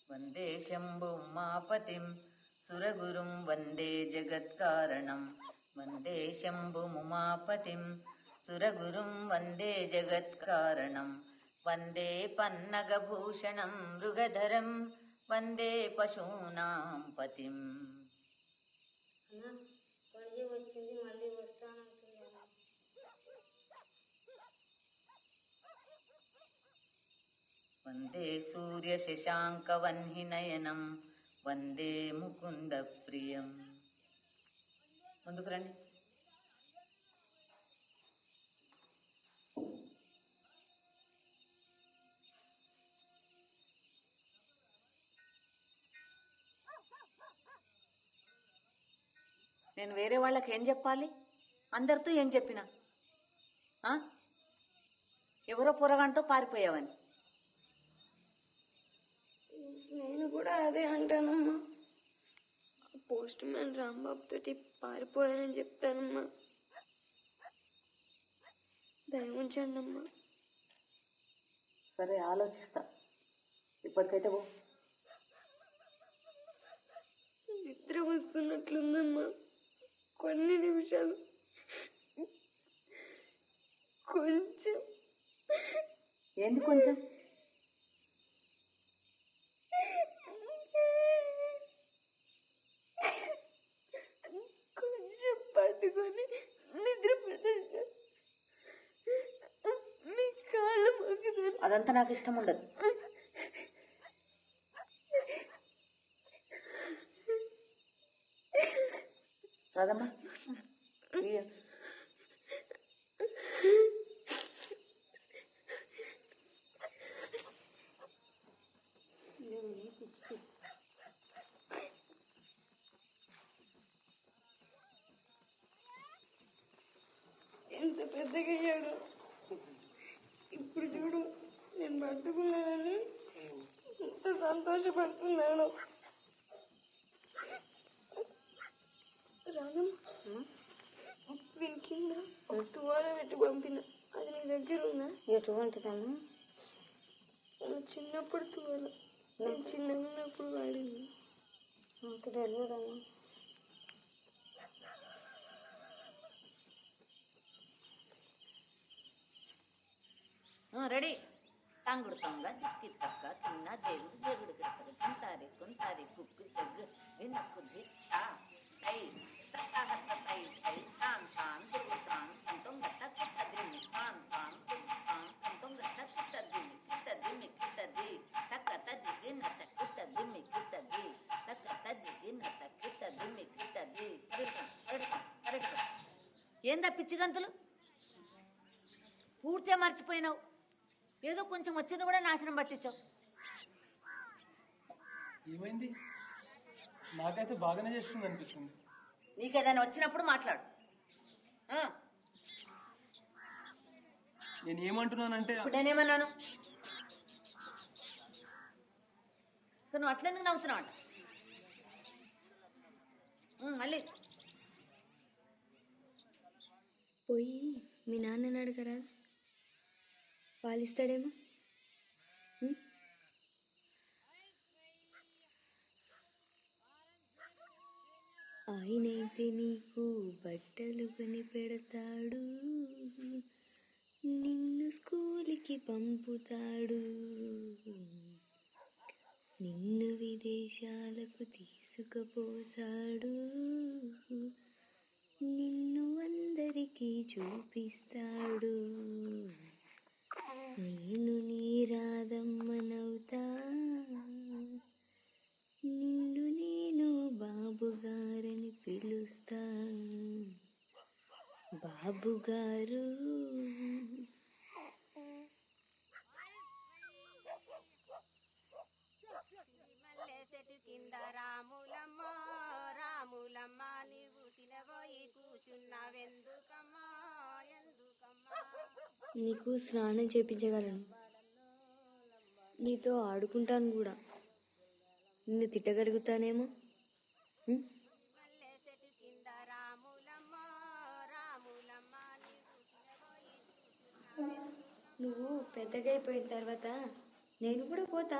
వందే శంభు ఉమాపతిం సురగురుం వందే జగత్కారణం. వందే శంభు ఉమాపతిం సురగురుం వందే జగత్కారణం. వందే పన్నగభూషణం మృగధరం వందే పశూనాం పతిం. వందే సూర్య శశాంక వన్హినయనం వందే ముకుంద ప్రియం. ముందుకు రండి. నేను వేరే వాళ్ళకి ఏం చెప్పాలి? అందరితో ఏం చెప్పినా ఎవరో పొరగంటూ పారిపోయావని. నేను కూడా అదే అంటానమ్మా. పోస్ట్ మ్యాన్ రాంబాబు తోటి పారిపోయానని చెప్తానమ్మా. దయ ఉంచండి అమ్మా. సరే ఆలోచిస్తా, ఇప్పటికైతే పో. నిద్ర వస్తున్నట్లుందమ్మా. కొన్ని నిమిషాలు కొంచెం. ఏంది కొంచెం? కొంచెం పట్టుకొని నిద్ర పట్టేస్తా. మీ కాళ్ళు మొక్కుతాను. అదంతా నాకు ఇష్టం ఉండదు. రాదమ్మా. ఎంత పెద్దగా అయ్యాడు ఇప్పుడు చూడు. నేను పట్టుకున్నానని ఎంత సంతోషపడుతున్నాను. రాగం వీని కింద ఒక తువాల పెట్టి పంపిన, అది నీ దగ్గర ఉందా? ఎటువంటిదమ్మా? నా చిన్నప్పుడు తువాల, నేను చిన్నగా ఉన్నప్పుడు వాడింది. నాకు తెలియదమ్మా. రెడీ. తంగుడు తొంగ దిక్కి తక్క తిన్న జేగుడు జేగుడు గిడతలు కుంటారి కుంటారి కుక్కు జగ్గు వినక్కు దిత్త తై తత్త తై తై తాం తాం తురు తాం తంతం గట్ట సదిమి తాం తాం తురు తాం తంతం గట్ట సదిమి కిట్టదిమి కిట్టది తక్క తది నట్ట కిట్టదిమి కిట్టది తక్క తది నట్ట కిట్టదిమి కిట్టది ఏందా పిచ్చిగంతులు పూర్తిగా మర్చిపోయినావు. ఏదో కొంచెం వచ్చింది కూడా నాశనం పట్టించావు. ఏమైంది? నాకైతే బాగానే చేస్తుంది అనిపిస్తుంది. నీకేదైనా వచ్చినప్పుడు మాట్లాడు. నేను ఏమంటున్నానంటే ఇప్పుడు నేనేమన్నాను? నువ్వు అట్లెందుకు నవ్వుతున్నావు అంట మళ్ళీ పోయి మీ నాన్నని అడగరా, పాలిస్తాడేమో. ఆయనైతే నీకు బట్టలు కొని పెడతాడు, నిన్ను స్కూల్కి పంపుతాడు, నిన్ను విదేశాలకు తీసుకుపోతాడు, నిన్ను అందరికీ చూపిస్తాడు. నేను నీ రాధమ్మనవుతా, నిన్ను నేను బాబుగారని పిలుస్తా. బాబుగారు కింద రాములమ్మ రాములమ్మ నీవు సినబోయి కూర్చున్నావెందుకమ్మా ఎందుకమ్మా. నీకు స్నానం చేపించగలను, నీతో ఆడుకుంటాను కూడా. నిన్ను తిట్టగలుగుతానేమో. నువ్వు పెద్దగా అయిపోయిన తర్వాత నేను కూడా పోతా,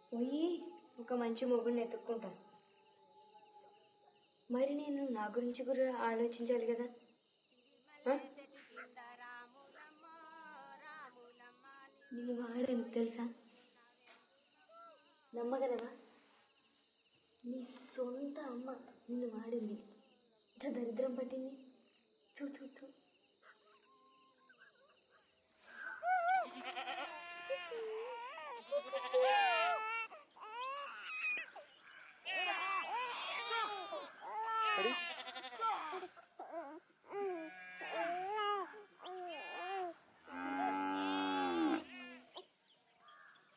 పోయి ఒక మంచి మొగుడిని ఎత్తుక్కుంటా. మరి నేను నా గురించి కూడా ఆలోచించాలి కదా. నేను వాడని తెలుసా, నమ్మగలవా? నీ సొంత అమ్మ నిన్ను వాడింది, ఇంత దరిద్రం పట్టింది. తూ తూ తూ.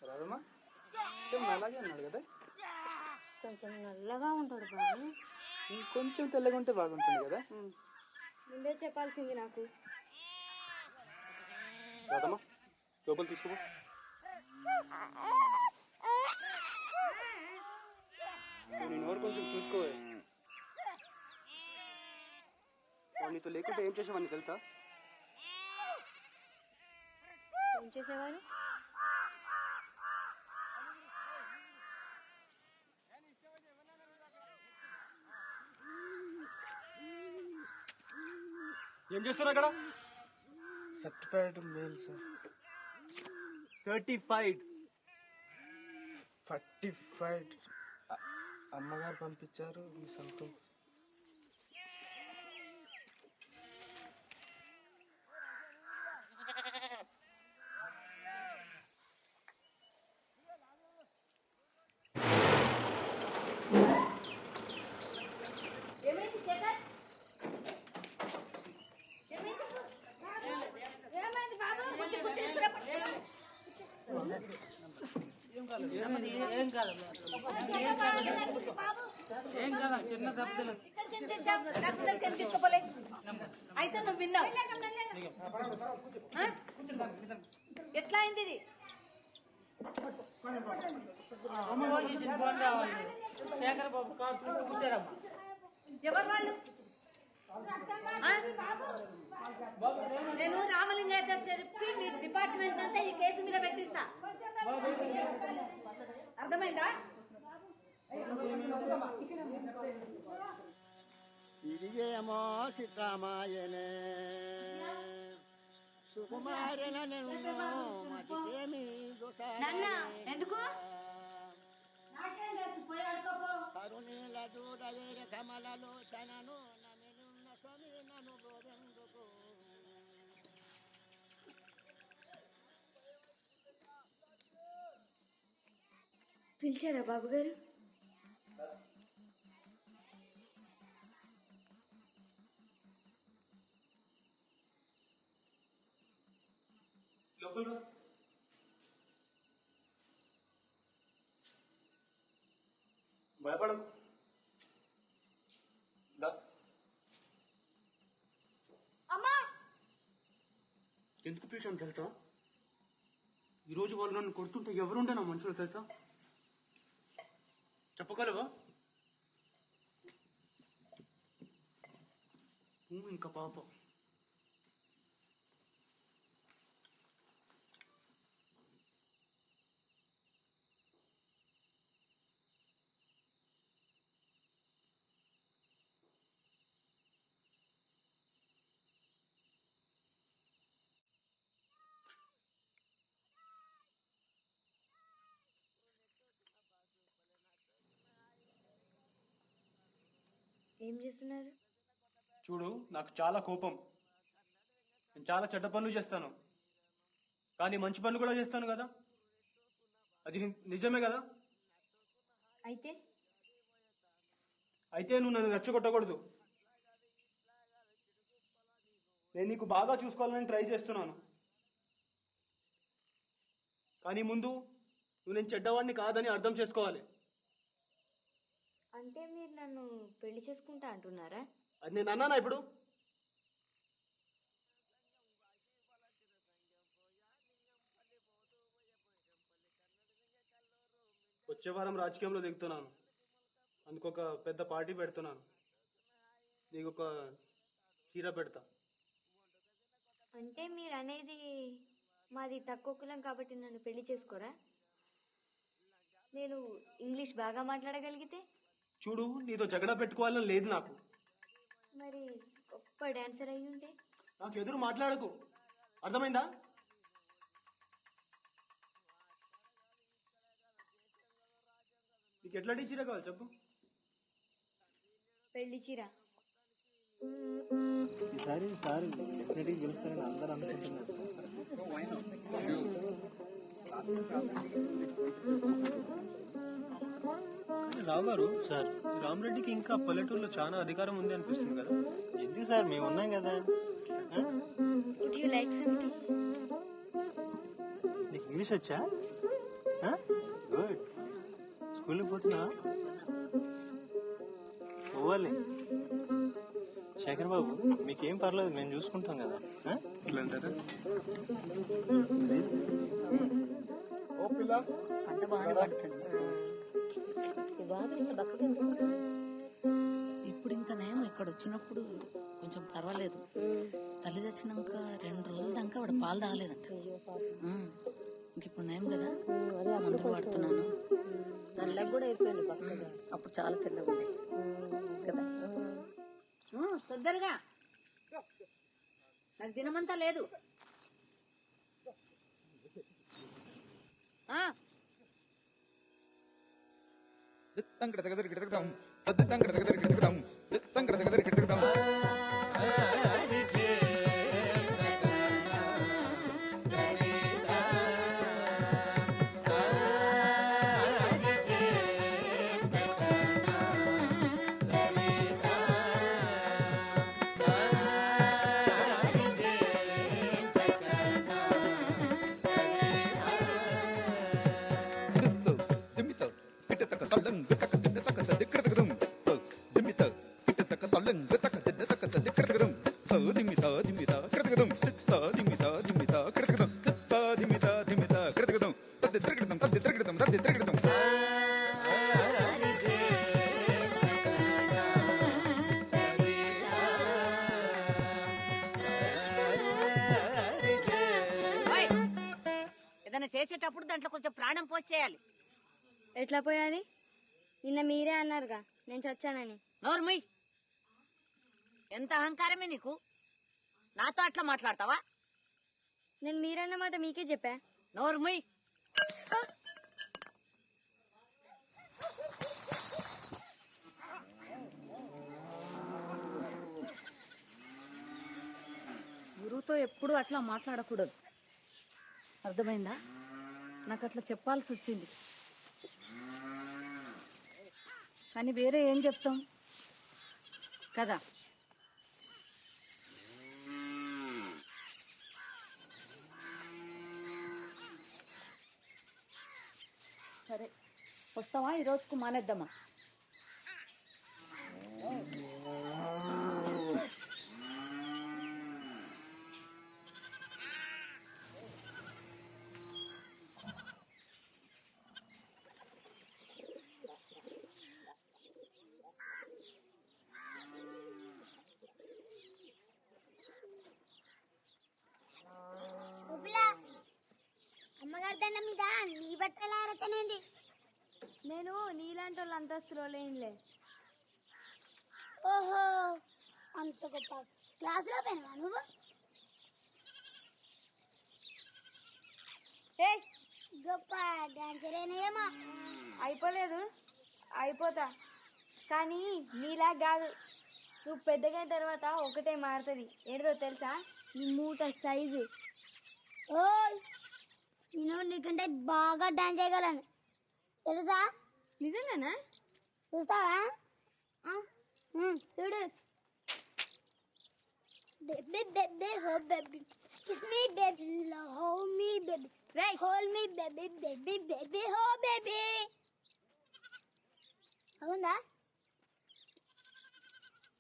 రాదమ్మా అలాగే అన్నాడు కదా. కొంచెం నల్లగా ఉంటాడు బాబు, ఇంకొంచెం తెల్లగా ఉంటే బాగుంటుంది కదా. ముందే చెప్పాల్సింది నాకు. రాదమ్మా లోపల తీసుకో. నేను ఎవరు కొంచెం చూసుకోవే. నీతో లేకుంటే ఏం చేసేవాడిని తెలుసా? ఏం చేసేవారు? ఏం చేస్తున్నా అక్కడ? Certified male sir. సర్టిఫైడ్ 45 అమ్మగారు పంపించారు మీ సొంతం. అయితే నువ్వు విన్నావు. ఎట్లా అయింది ఇది? ఎవరు వాళ్ళు? నేను రామలింగయ్య చెప్పి మీ డిపార్ట్మెంట్ అంతా ఈ కేసు మీద పెట్టిస్తా. అర్థమైందా? ఇదిగేమో సిద్ధమాయనే సుకుమారేన నేను మతికేమి ఎందుకు కరుణీల చూడ కవేరి కమలలోచనను నమినున్న స్వామి నన్ను బోధెందుకు. పిలిచారా బాబుగారు? లోపల భయపడకు. అమ్మా ఎందుకు పిలిచాను తెలుసా? ఈరోజు వాళ్ళు నన్ను కొడుతుంటే ఎవరుండే నా మనుషులు తెలుసా? చెప్పగలవా? ఇంకా పాప. ఏం చేస్తున్నారు? చూడు, నాకు చాలా కోపం. నేను చాలా చెడ్డ పనులు చేస్తాను, కానీ మంచి పనులు కూడా చేస్తాను కదా. అది నిజమే కదా. అయితే నువ్వు నన్ను రెచ్చగొట్టకూడదు. నేను నీకు బాగా చూసుకోవాలని ట్రై చేస్తున్నాను, కానీ ముందు నువ్వు నేను చెడ్డవాడిని కాదని అర్థం చేసుకోవాలి. అంటే మీరు నన్ను పెళ్లి చేసుకుంటా అంటున్నారా? అది నేను అన్నానా ఇప్పుడు? వచ్చే వారం రాజకీయంలో దిగుతున్నాను, అందుకొక పెద్ద పార్టీ పెడుతున్నాను. నీకు ఒక చీర పెడతా. అంటే మీరు అనేది మాది తక్కువ కులం కాబట్టి నన్ను పెళ్లి చేసుకోరా? నేను ఇంగ్లీష్ బాగా మాట్లాడగలిగితే? చూడు, నీతో జగడ పెట్టుకోవాలని లేదు నాకు. మరి గొప్ప డాన్సర్ అయ్యి ఉంటే? నాకు ఎదురు మాట్లాడకు, అర్థమైందా? నీకు ఎట్లాంటి చీర కావాలి చెప్పు? పెళ్లి చీర. ఈసారి డెఫినెట్గా గెలుస్తారని అందరూ అనుకుంటున్నారు. రావు గారు, సార్ రామరెడ్డికి ఇంకా పల్లెటూరులో చాలా అధికారం ఉంది అనిపిస్తుంది కదా. ఎందుకు సార్, మేము ఉన్నాం కదా. Would you like some tea? నీకు ఇంగ్లీష్ వచ్చా? గుడ్. స్కూల్కి పోతున్నా? పోవాలి. శేఖర్ బాబు, మీకేం పర్లేదు, మేము చూసుకుంటాం కదా. ఇట్లా ఓ పిల్ల పంట బాగానే పడుతుంది. ఇప్పుడు ఇంకా నేను ఇక్కడ వచ్చినప్పుడు కొంచెం పర్వాలేదు. తల్లి తెచ్చినాక 2 రోజుల దాకా వాడు పాలు తాగలేదంట. ఇంక ఇప్పుడు నయం కదా, మందులు వాడుతున్నాను. నల్లగా కూడా అయిపోయింది. అప్పుడు చాలా తెల్లగా ఉంది కదా. తొందరగా, నాకు దినమంతా లేదు. ఏదైనా చేసేటప్పుడు దాంట్లో కొంచెం ప్రాణం పోసి చేయాలి. ఎట్లా పోయాలి? నిన్న మీరే అన్నారుగా నేను చచ్చానని. నోర్మయ్, ఎంత అహంకారమే నీకు? నాతో అట్లా మాట్లాడతావా? నేను మీరన్న మాట మీకే చెప్పా. నోర్మయ్. ఎవరితో ఎప్పుడు అట్లా మాట్లాడకూడదు, అర్థమైందా? నాకు అట్లా చెప్పాల్సి వచ్చింది, కానీ వేరే ఏం చెప్తాం కదా. సరే, వస్తావా? ఈ రోజుకు మానేద్దామా? అమ్మగారి దండ మీద నీ బట్టలు ఆరతనేంది? నేను నీలాంటి వాళ్ళు అంతస్తులో లేనిలే. ఓహో, అంత గొప్ప క్లాసులో పోయినా నువ్వు? గొప్ప డాన్సర్ ఏమో. అయిపోలేదు, అయిపోతా. కానీ నీలా కాదు, నువ్వు పెద్దగా తర్వాత ఒకటే మారుతుంది. ఏంటో తెలుసా? నీ మూట సైజు. ఓయ్, నేను నీకంటే బాగా డాన్స్ చేయగలను తెలుసా? నిజంగానా? చూస్తావా? చూడు. బేబీ బేబీ హో బేబీ కిస్ మీ బేబీ హో మీ బేబీ హోల్ మీ బేబీ బేబీ బేబీ హో బేబీ. అవునా?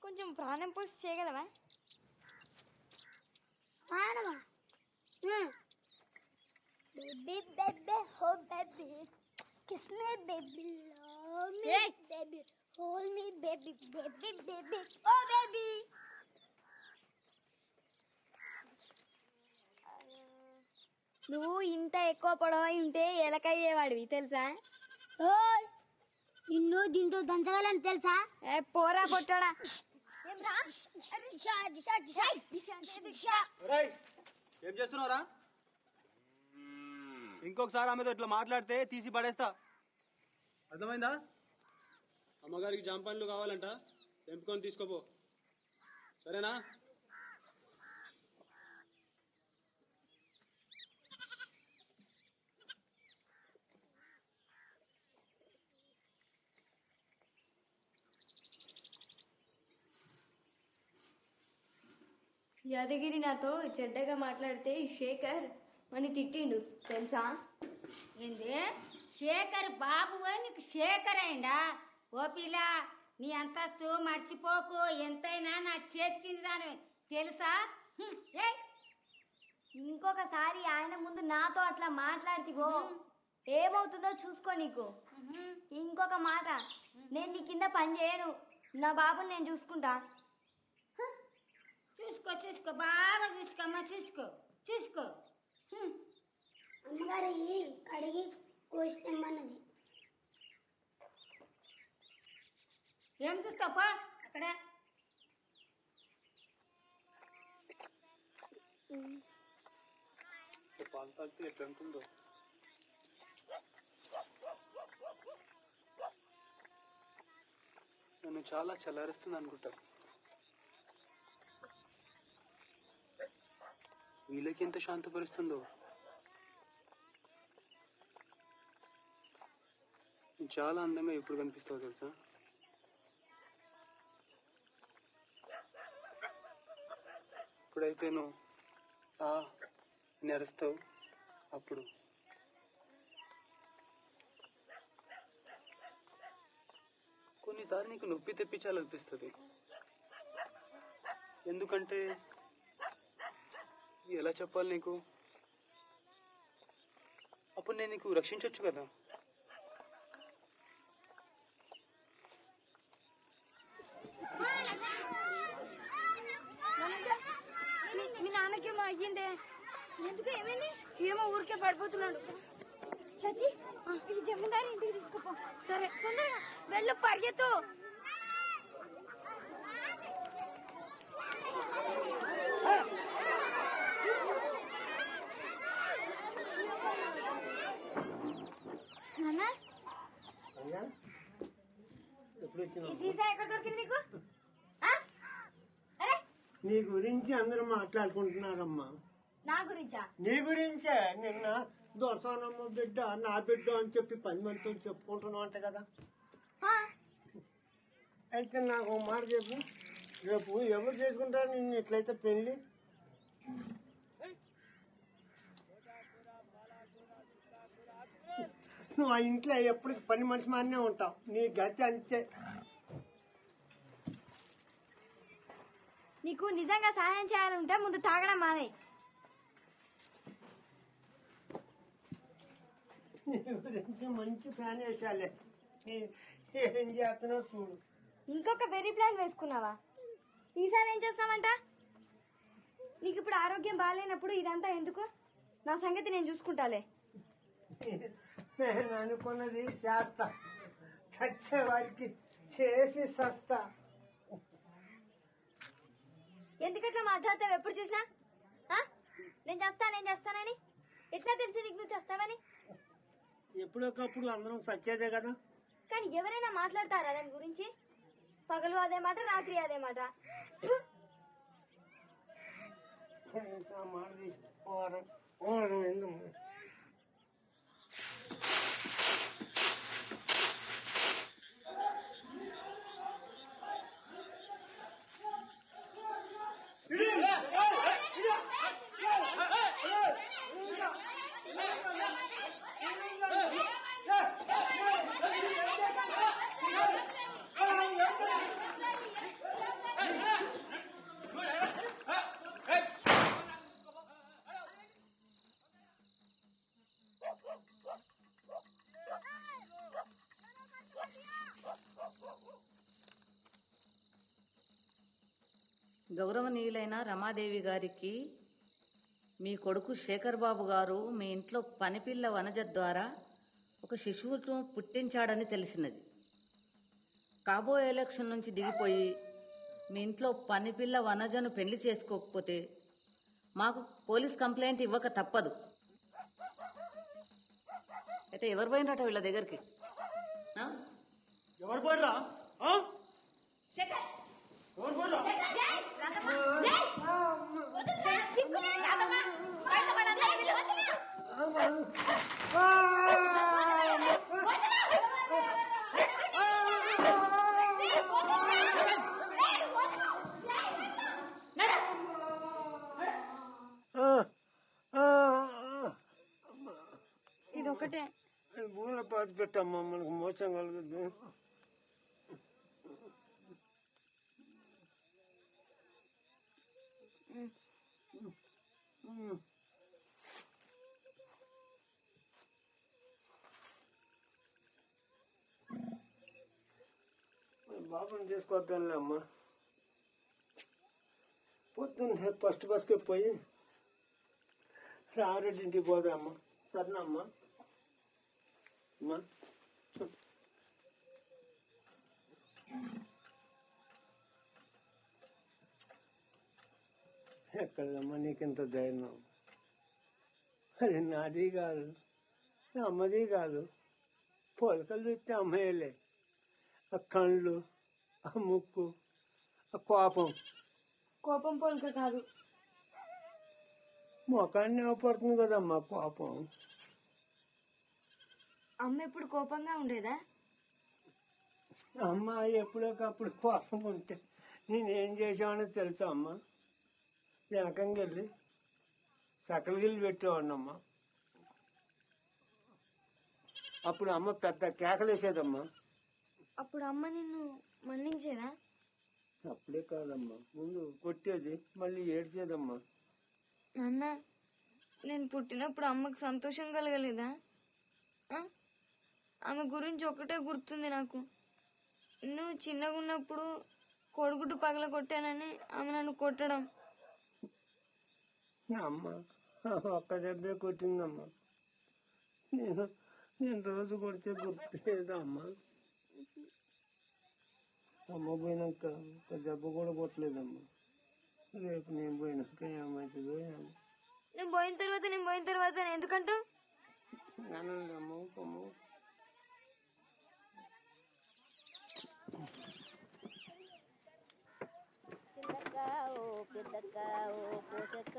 కొంచెం ప్రాణం పోసి చేయగలవా? ప్రాణమా? Baby, baby, oh baby, kiss me, baby, love me, baby, hold me, baby, baby, baby, oh baby. నువ్వు ఇంత ఎక్కువ పొడవై ఉంటే ఎలకయ్యేవాడివి తెలుసా? ఓయ్, నిన్ను దీంతో దంచగలని తెలుసా? పోరా పొట్టడా. ఏం చేస్తున్నావురా? ఇంకొకసారి ఆమెతో ఇట్లా మాట్లాడితే తీసి పడేస్తా, అర్థమైందా? అమ్మగారికి జాంపన్లు కావాలంట, తెంపుకొని తీసుకోపో, సరేనా? యాదగిరి నాతో చెడ్డగా మాట్లాడితే శేఖర్ అని తిట్టిండు తెలుసా? ఏంది శేఖర్ బాబు నీకు శేఖర్ అయిందా? ఓ పిల్ల, నీ అంతస్తు మర్చిపోకు, ఎంతైనా నా చేతి కింద దాని తెలుసా? ఇంకొకసారి ఆయన ముందు నాతో అట్లా మాట్లాడితివో ఏమవుతుందో చూసుకో. నీకు ఇంకొక మాట, నేను నీ కింద పని చేయను, నా బాబుని నేను చూసుకుంటా. చూసుకో చూసుకో, బాగా చూసుకోమ్మా, చూసుకో చూసుకో. అమ్మగారి కడిగి కోసిమ్మన్నది. ఏం చూస్తాపా అక్కడ? పాలు తాగితే ఎట్లా ఉంటుందో. నన్ను చాలా చల్లారిస్తుంది అనుకుంటా. వీళ్ళకి ఎంత శాంతపరుస్తుందో. చాలా అందంగా ఎప్పుడు కనిపిస్తావు తెలుసా? ఇప్పుడైతే నువ్వు నెరుస్తావు, అప్పుడు కొన్నిసార్లు నీకు నొప్పి తెప్పించాలనిపిస్తుంది. ఎందుకంటే ఎలా చెప్పాలి నీకు, అప్పుడు నేను నీకు రక్షించవచ్చు కదా. మీ నాన్నకేమో అయ్యిందే. ఎందుకు? ఏమైంది? ఏమో ఊరికే పడిపోతున్నాడు. సచి, ఇది జమీందారి ఇంటికి తీసుకుపో. సరే, తొందరగా వెళ్ళు, పరిగెత్తు. ఎప్పుడు ఈ సీసా ఎక్కడ దొరికింది నీకు? అరే, నీ గురించి అందరూ మాట్లాడుకుంటున్నారమ్మా. నా గురించా? నీ గురించే. నిన్న దొరసానమ్మ బిడ్డ నా బిడ్డ అని చెప్పి 10 మందితో చెప్పుకుంటున్నావు అంట కదా. అయితే నాకు ఒక మాట చెప్పు, రేపు ఎవరు చేసుకుంటారు నిన్ను ఎట్లయితే పెళ్ళి? నువ్వు ఆ ఇంట్లో ఎప్పుడు పని మనిషి మారినే ఉంటావు. నీ గతి అంతే. నీకు నిజంగా సహాయం చేయాలంటే ముందు తాగడం మానే. నీ గురించి మంచి ప్లాన్ వేసాలే. ఏం చేస్తున్నావు చూడు. ఇంకొక వెరీ ప్లాన్ వేసుకున్నావా? ఈసారి ఏం చేస్తావంట? నీకు ఇప్పుడు ఆరోగ్యం బాగాలేనప్పుడు ఇదంతా ఎందుకు? నా సంగతి నేను చూసుకుంటాలే. నేను అనుకున్నది చేస్తా, చచ్చే వారికి చేసి సస్తా. ఎందుకట్లా మాట్లాడతావు ఎప్పుడు చూసినా? నేను చేస్తానని ఎట్లా తెలిసి నీకు నువ్వు చేస్తావని? ఎప్పుడొకప్పుడు అందరం చచ్చేదే కదా. కానీ ఎవరైనా మాట్లాడతారా దాని గురించి? పగలు అదే మాట, రాత్రి అదే మాట. మాట తీసుకోవడం ఎందుకు? గౌరవనీయులైన రమాదేవి గారికి మీ కొడుకు శేఖర్ బాబు గారు మీ ఇంట్లో పనిపిల్ల వనజ ద్వారా ఒక శిశువును పుట్టించాడని తెలిసినది. కాబోయే ఎలక్షన్ నుంచి దిగిపోయి మీ ఇంట్లో పనిపిల్ల వనజను పెళ్లి చేసుకోకపోతే మాకు పోలీస్ కంప్లైంట్ ఇవ్వక తప్పదు. అయితే ఎవరు పోయినట వీళ్ళ దగ్గరికి? ఎవరు పోయిరా? ఎవరు పోయిరా? ఇదొకటే భూమిలో పాతి పెట్టమ్మా, మనకు మోసం కలుగుద్దు. బాబుని తీసుకొద్దాంలే అమ్మా. పొద్దున్నే ఫస్ట్ బస్కి పోయి రారెడ్డింటికి పోదామ్మా. సరేనమ్మా. అమ్మా ఎక్కడమ్మా నీకింత ధైర్యం? అది నాది కాదు, అమ్మది కాదు. పోలికలు చూస్తే అమ్మయ్యలే. ఆ కళ్ళు, ఆ ముక్కు, ఆ కోపం పోలిక కాదు. మొఖాన్ని పడుతుంది కదమ్మా కోపం. అమ్మ ఎప్పుడు కోపంగా ఉండేదా? అమ్మ ఎప్పుడోకప్పుడు కోపం ఉంటే నేనేం చేసామని తెలుసా అమ్మ? వెనకంగెళ్ళి సకలగిల్లి పెట్టేవాడినమ్మా. అప్పుడు అమ్మ పెద్ద కేకలేసేదమ్మా. అప్పుడు అమ్మ నిన్ను మన్నించేదా? అప్పుడే కాదమ్మా, ముందు కొట్టేది, మళ్ళీ ఏడ్చేదమ్మా. నాన్న, నేను పుట్టినప్పుడు అమ్మకు సంతోషం కలగలేదా? ఆమె గురించి ఒకటే గుర్తుంది నాకు. నువ్వు చిన్నగా ఉన్నప్పుడు కోడిగుడ్డు పగల కొట్టానని ఆమె నన్ను కొట్టడం. అమ్మ ఒక్క దెబ్బే కొట్టిందమ్మా. నేను రోజు కొడితే గుర్తులేదమ్మా. అమ్మ పోయినాక ఒక దెబ్బ కూడా కొట్టలేదమ్మా. రేపు నేను పోయినాక ఏమవుతుందో ఏమో. నేను పోయిన తర్వాత ఎందుకంటావు? అమ్మ కొమ్ము చిన్నగా ఓ పెద్దక్క ఓ పోషక్క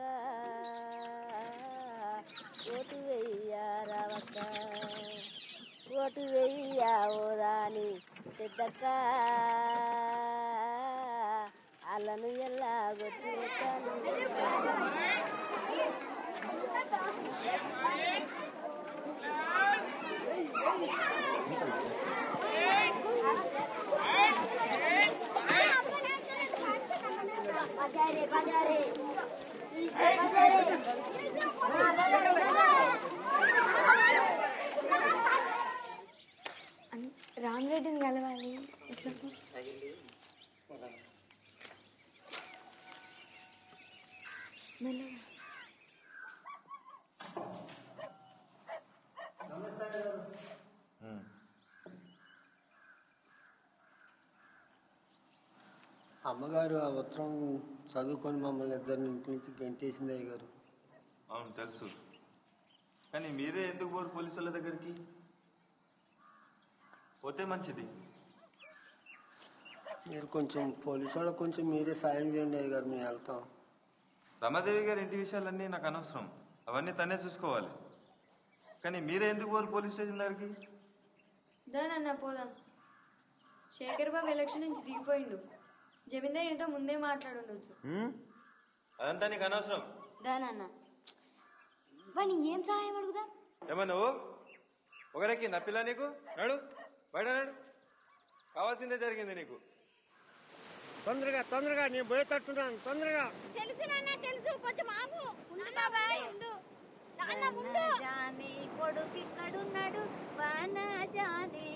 ఓటు వెయ్యా రావక్క ఓటు వెయ్యా ఓ రాని పెద్దక్క అల్లను ఎలా కొట్టి రామరెడ్డిని కలవాలి ఇట్లా అమ్మగారు ఆ ఉత్తరం చదువుకొని మమ్మల్ని ఇద్దరిని ఇంటి నుంచి గంటేసింది అయ్య గారు. అవును తెలుసు, కానీ మీరే ఎందుకు పోరు పోలీసు వాళ్ళ దగ్గరికి? పోతే మంచిది. మీరు కొంచెం పోలీసు వాళ్ళకి కొంచెం మీరే సాయం చేయండి అయ్య గారు, మేము వెళ్తాం. రమాదేవి గారి ఇంటి విషయాలన్నీ నాకు అనవసరం, అవన్నీ తనే చూసుకోవాలి. కానీ మీరే ఎందుకు పోరు పోలీస్ స్టేషన్ దగ్గరికి? దానన్న పోదాం. శేఖర్ బాబు ఎలక్షన్ నుంచి దిగిపోయిండు. జమీందార్ ఇంతో ముందే మాట్లాడుండొచ్చు. అదంతా నీకు అనవసరం. దానన్న వాడిని ఏం సహాయం అడుగుదా? ఏమో నువ్వు ఒకరికి నప్పిలా నీకు? నాడు బయట నాడు, కావాల్సిందే జరిగింది నీకు. తొందరగా తొందరగా నేను పోయేటట్టున్నాను, తొందరగా. తెలుసు నాన్న తెలుసు, కొంచెం ఆగు. ఉండు బాబాయ్ ఉండు. నాన్న ఉండు. జాని కొడుకు ఇక్కడున్నాడు వనజాని.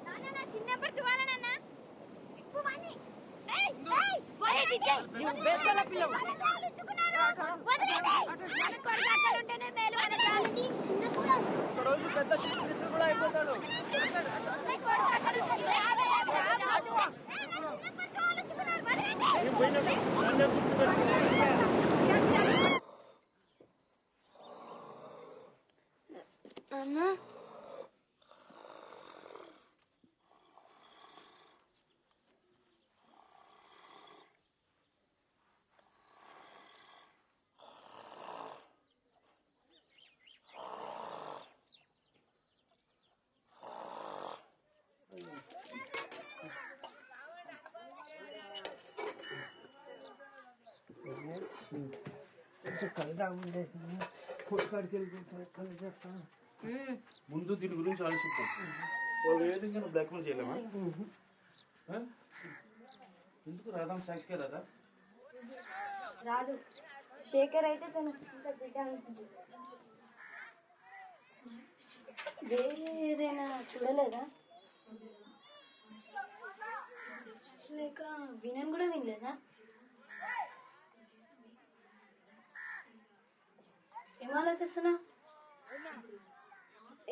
నాన్న నా చిన్నప్పటి వాళ్ళ నాన్న ఎక్కువ వాణ్ణి. ఏయ్ ఏయ్ వదిలేయ్ టీచర్. నువ్వు బేస్కోల పిల్లవు. వదిలేయ్. మన కొడుకు అక్కడ ఉంటేనే మేలు. వదిలేయ్. చిన్న కూడా ఒక రోజు పెద్ద చీఫ్ మినిస్టర్ కూడా అయిపోతాడు. నీ కొడుకు అక్కడ ఉంటే రావయ్య రావద్దు. నా చిన్నప్పటి ఆలోచుకున్నాడు. వదిలేయ్. నేను పోయినట్టు నన్నే గుర్తుపెట్టుకున్నాను. అన్నా కలదా ఉండేసింది. కొట్టుకాడికి వెళ్ళిపోతాను, కలు చేస్తాను. ముందు దీని గురించి ఆలోచిద్దాం. ఓ విధంగా బ్లాక్మెయిల్ చేయలేమా? ఎందుకు రాదాం? సాక్షిగా రాదా? రాదు. శేఖర్ అయితే తన సొంత బిడ్డ అనుకుంటుంది. వేరే ఏదైనా చూడలేదా? లేక వినని కూడా వినలేదా? ఏం ఆలోచిస్తున్నా?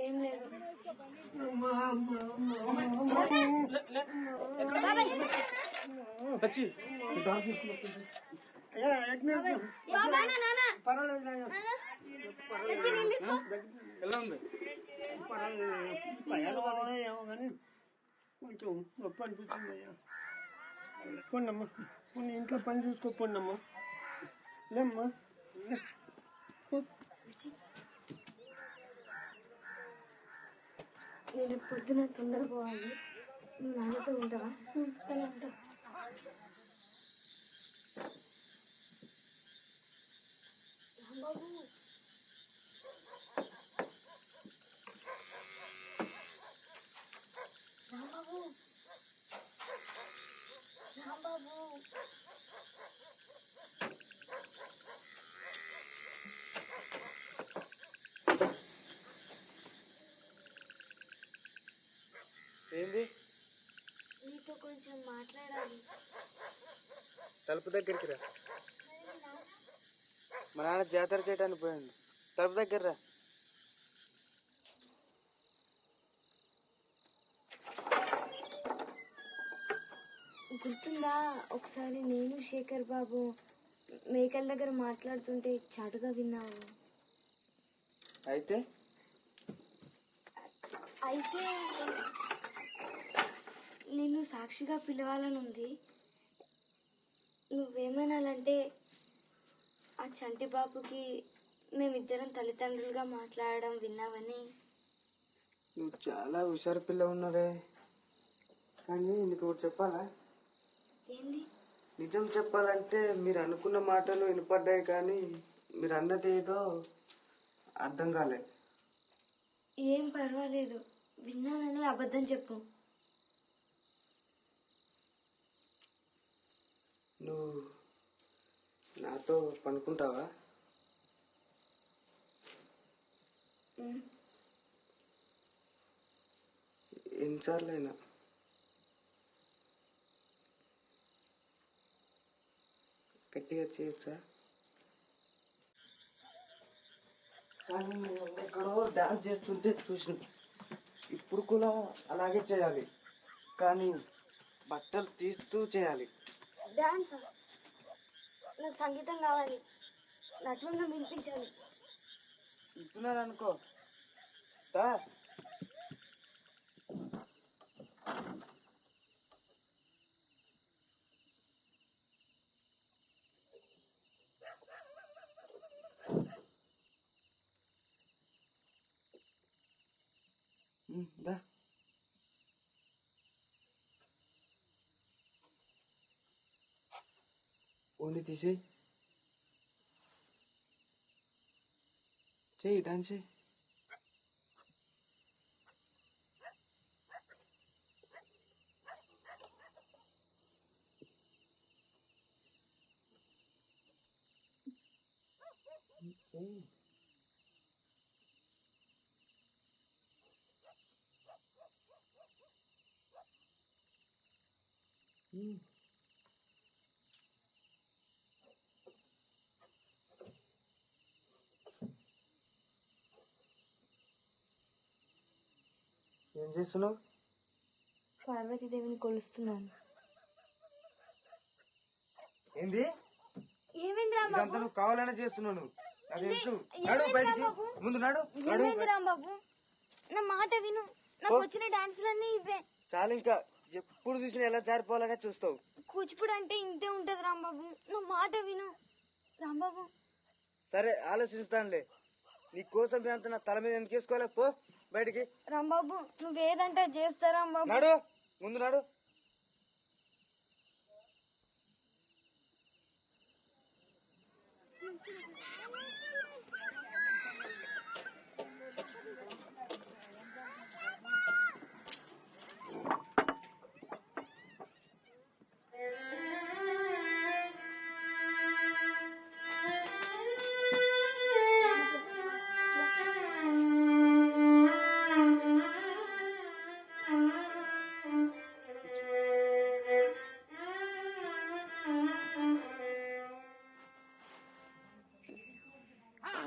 ఏం లేదు. ఎలా ఉంది? ఏమో కానీ కొంచెం నొప్పి అనిపిస్తుంది అయ్యా. పోండమ్మా, పోనీ ఇంట్లో పని చూసుకోపోండమ్మా. లేమ్మా. నేను పొద్దున తొందర పోవాలి. నువ్వు నాన్నతో ఉంటావా? సరే ఉంటా. రాంబాబు రాంబాబు రాంబాబు ఏంది? నీతో కొంచెం మాట్లాడాలి. తలుపు దగ్గరికి రా. మా నాన్న జాతర చేయడానికి పోయాడు. తలుపు దగ్గర రా. గుర్తుందా ఒకసారి నేను శేఖర్ బాబు మేకల దగ్గర మాట్లాడుతుంటే చాటుగా విన్నావు? అయితే అయితే నిన్ను సాక్షిగా పిలవాలని ఉంది. నువ్వేమనాలంటే ఆ చంటి బాబుకి మేమిద్దరం తల్లిదండ్రులుగా మాట్లాడడం విన్నావని. నువ్వు చాలా హుషారు పిల్ల ఉన్నదే. కానీ నీకు ఒకటి చెప్పాలా? ఏంది? నిజం చెప్పాలంటే మీరు అనుకున్న మాటలు వినపడ్డాయి, కానీ మీరు అన్నది ఏదో అర్థం కాలే. ఏం పర్వాలేదు, విన్నానని అబద్ధం చెప్పు. నువ్వు నాతో పనుకుంటావా? ఎన్నిసార్లైనా? గట్టిగా చేయొచ్చా? కానీ నేను ఎక్కడో డాన్స్ చేస్తుంటే చూసిన. ఇప్పుడు కూడా అలాగే చేయాలి, కానీ బట్టలు తీస్తూ చేయాలి. డాన్స్ నాకు సంగీతం కావాలి, నటులను వినిపించాలి. వింటున్నాను అనుకో. దా. దా. ఓన్లీ తీసి చెయ్యి, డాన్స్ చెయ్యి. చెయ్యి. ఏం చేస్తున్నావు? పార్వతీదేవిని కొలుస్తున్నాను. ఏంది? ఏమైంది ఇదంతా రాంబాబు? నువ్వు కావాలనే చేస్తున్నావు. నాకు తెలుసు. నడు బయటికి, ముందు నడు. ఏమైంది రాంబాబు? నా మాట విను, నాకు వచ్చిన డాన్సులన్నీ ఇవే. చాలు, ఇంకా ఎప్పుడు చూసినా ఎలా జారిపోవాలనే చూస్తావు. కూచిపూడి అంటే ఇంతే ఉంటది రాంబాబు, నా మాట విను రాంబాబు. సరే, ఆలోచిస్తానులే. నీ కోసం అంత నా తల మీద ఎందుకు వేసుకోవాలి? పో బయటికి. రాంబాబు నువ్వేదంటే చేస్తా రాంబాబు. నడు, ముందు నడు.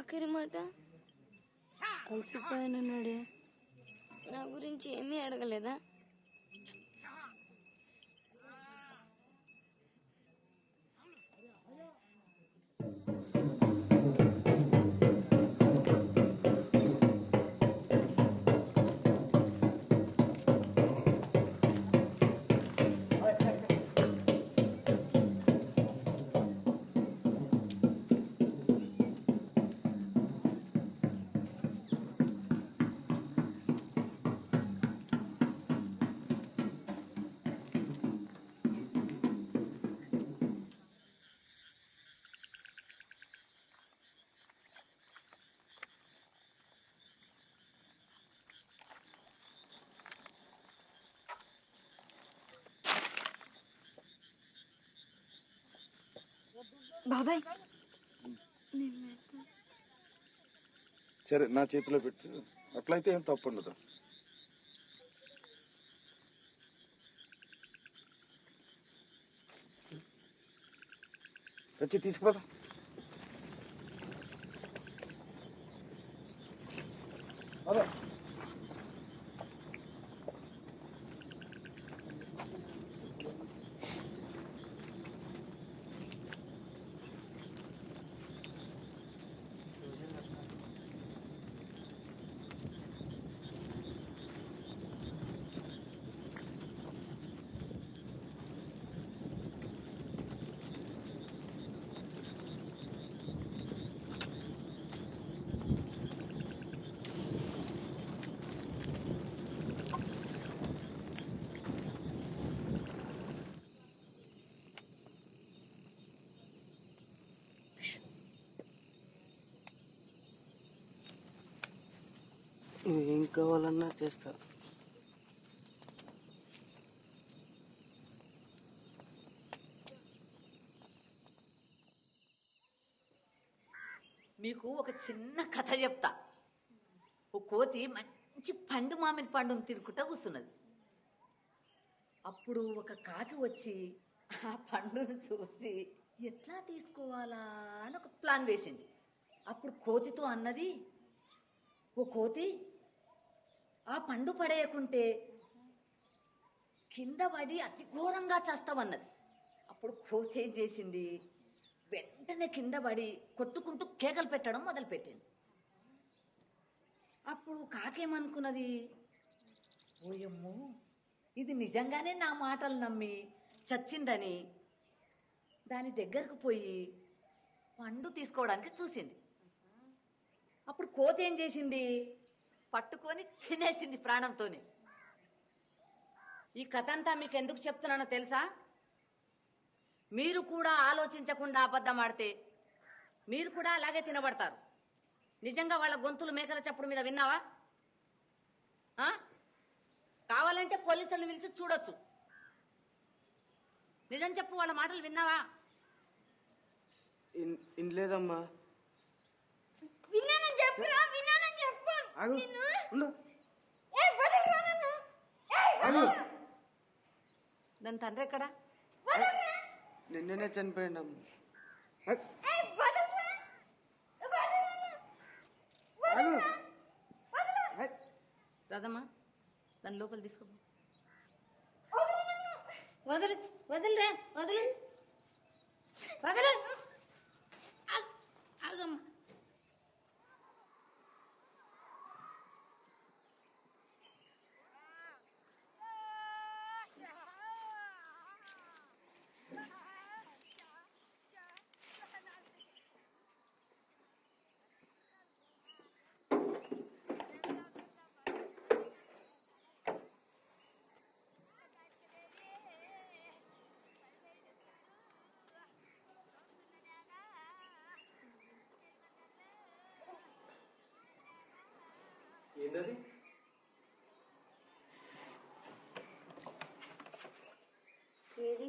ఆఖరి మాట అలసిపోయానన్నాడే, నా గురించి ఏమీ అడగలేదా? బాబాయ్ సరే, నా చేతిలో పెట్టు. అట్లయితే ఏం తప్పు ఉండదు. వచ్చి తీసుకుపోదా. అదే ఏం కావాలన్నా చేస్తా. మీకు ఒక చిన్న కథ చెప్తా. ఒక కోతి మంచి పండు మామిడి పండును తిరుగుకుంటా కూర్చున్నది. అప్పుడు ఒక కాకి వచ్చి ఆ పండును చూసి ఎట్లా తీసుకోవాలా అని ఒక ప్లాన్ వేసింది. అప్పుడు కోతితో అన్నది, ఓ కోతి, ఆ పండు పడేయకుంటే కింద పడి అతి ఘోరంగా చేస్తావన్నది. అప్పుడు కోతి ఏం చేసింది, వెంటనే కింద పడి కొట్టుకుంటూ కేకలు పెట్టడం మొదలుపెట్టింది. అప్పుడు కాకేమనుకున్నది, ఓయమ్మో ఇది నిజంగానే నా మాటలు నమ్మి చచ్చిందని దాని దగ్గరకు పోయి పండు తీసుకోవడానికి చూసింది. అప్పుడు కోతి ఏం చేసింది, పట్టుకొని తినేసింది ప్రాణంతోనే. ఈ కథ అంతా మీకు ఎందుకు చెప్తున్నానో తెలుసా? మీరు కూడా ఆలోచించకుండా అబద్ధం ఆడితే మీరు కూడా అలాగే తినబడతారు. నిజంగా వాళ్ళ గొంతులు మేకల చప్పుడు మీద విన్నావా? కావాలంటే పోలీసులను పిలిచి చూడొచ్చు. నిజం చెప్పు, వాళ్ళ మాటలు విన్నావా? ఇన్లేదమ్మా. విన్నానని చెప్పురా, విన్నానని చెప్పు. ఆగు. నిన్ను ఉండు. ఏ వదలరా నన్ను. ఆగు. దాని తండ్రి ఎక్కడా? నిన్ననే చనిపోయిండమ్మా. ఏ వదలరా. రాదమ్మా, దాని లోపల తీసుకో. వదలు వదలరా, వదలు వదలు. ఆగమ్మా. ఏంటది? ఏది?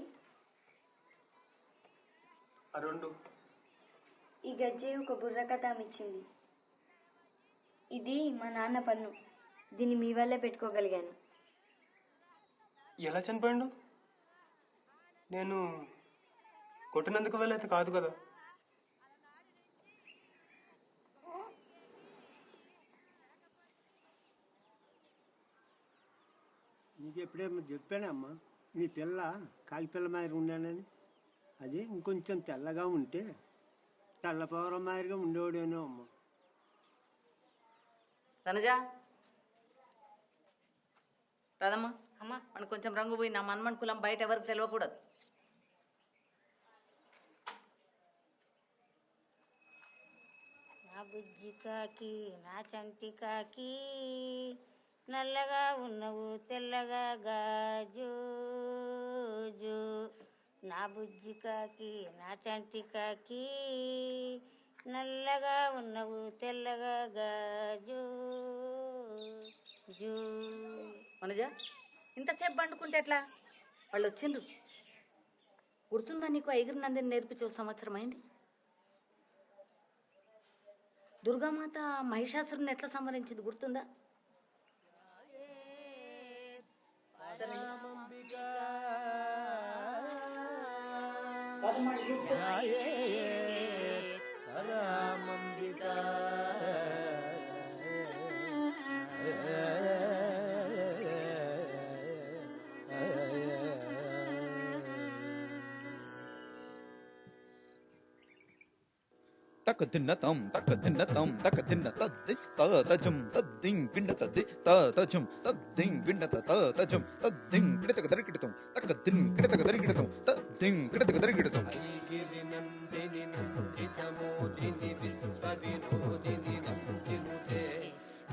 ఆ రెండు. ఈ గజ్జే ఒక బుర్ర కథ ఇచ్చింది. ఇది మా నాన్న పన్ను. దీన్ని మీ వల్లే పెట్టుకోగలిగాను. ఎలా చనిపోయిండు? నేను కొట్టినందుకు వెళ్ళైతే కాదు కదా. నీకు ఎప్పుడేమో చెప్పానమ్మా, నీ పిల్ల కాకి పిల్ల మాదిరి ఉన్నానని. అది ఇంకొంచెం తెల్లగా ఉంటే తెల్లపవరం మాదిరిగా ఉండేవాడేనో అమ్మ. తనజా, రాదమ్మా. అమ్మా, మనకు కొంచెం రంగు పోయి నా మన్మన్ కులం బయట ఎవరికి తెలియకూడదు. నా బుజ్జి కాకి, నా చంటి కాకి, నల్లగా ఉన్నవు తెల్లగా గాజు. నా బుజ్జి కాకి, నా చంటి కాకి, నల్లగా ఉన్నవు తెల్లగా గాజు. మనజా, ఇంతసేపు పండుకుంటే ఎట్లా? వాళ్ళు వచ్చిండ్రు. గుర్తుందా నీకు? ఎగిరినందని నేర్పించే సంవత్సరం అయింది. దుర్గామాత మహిషాసురుని ఎట్లా సంహరించింది గుర్తుందా? తక తిన్న తం తక తిన్న తం తక తిన్న తద్ది తజం తద్దిం గిండ తద్ది తజం తద్దిం గిండ తజం తద్దిం గిడతక దరికిడతం తక దిం గిడతక దరికిడతం తద్దిం గిడతక దరికిడతం గిరి నందిని నందితమోదిని విశ్వవినోదిని నందినుతే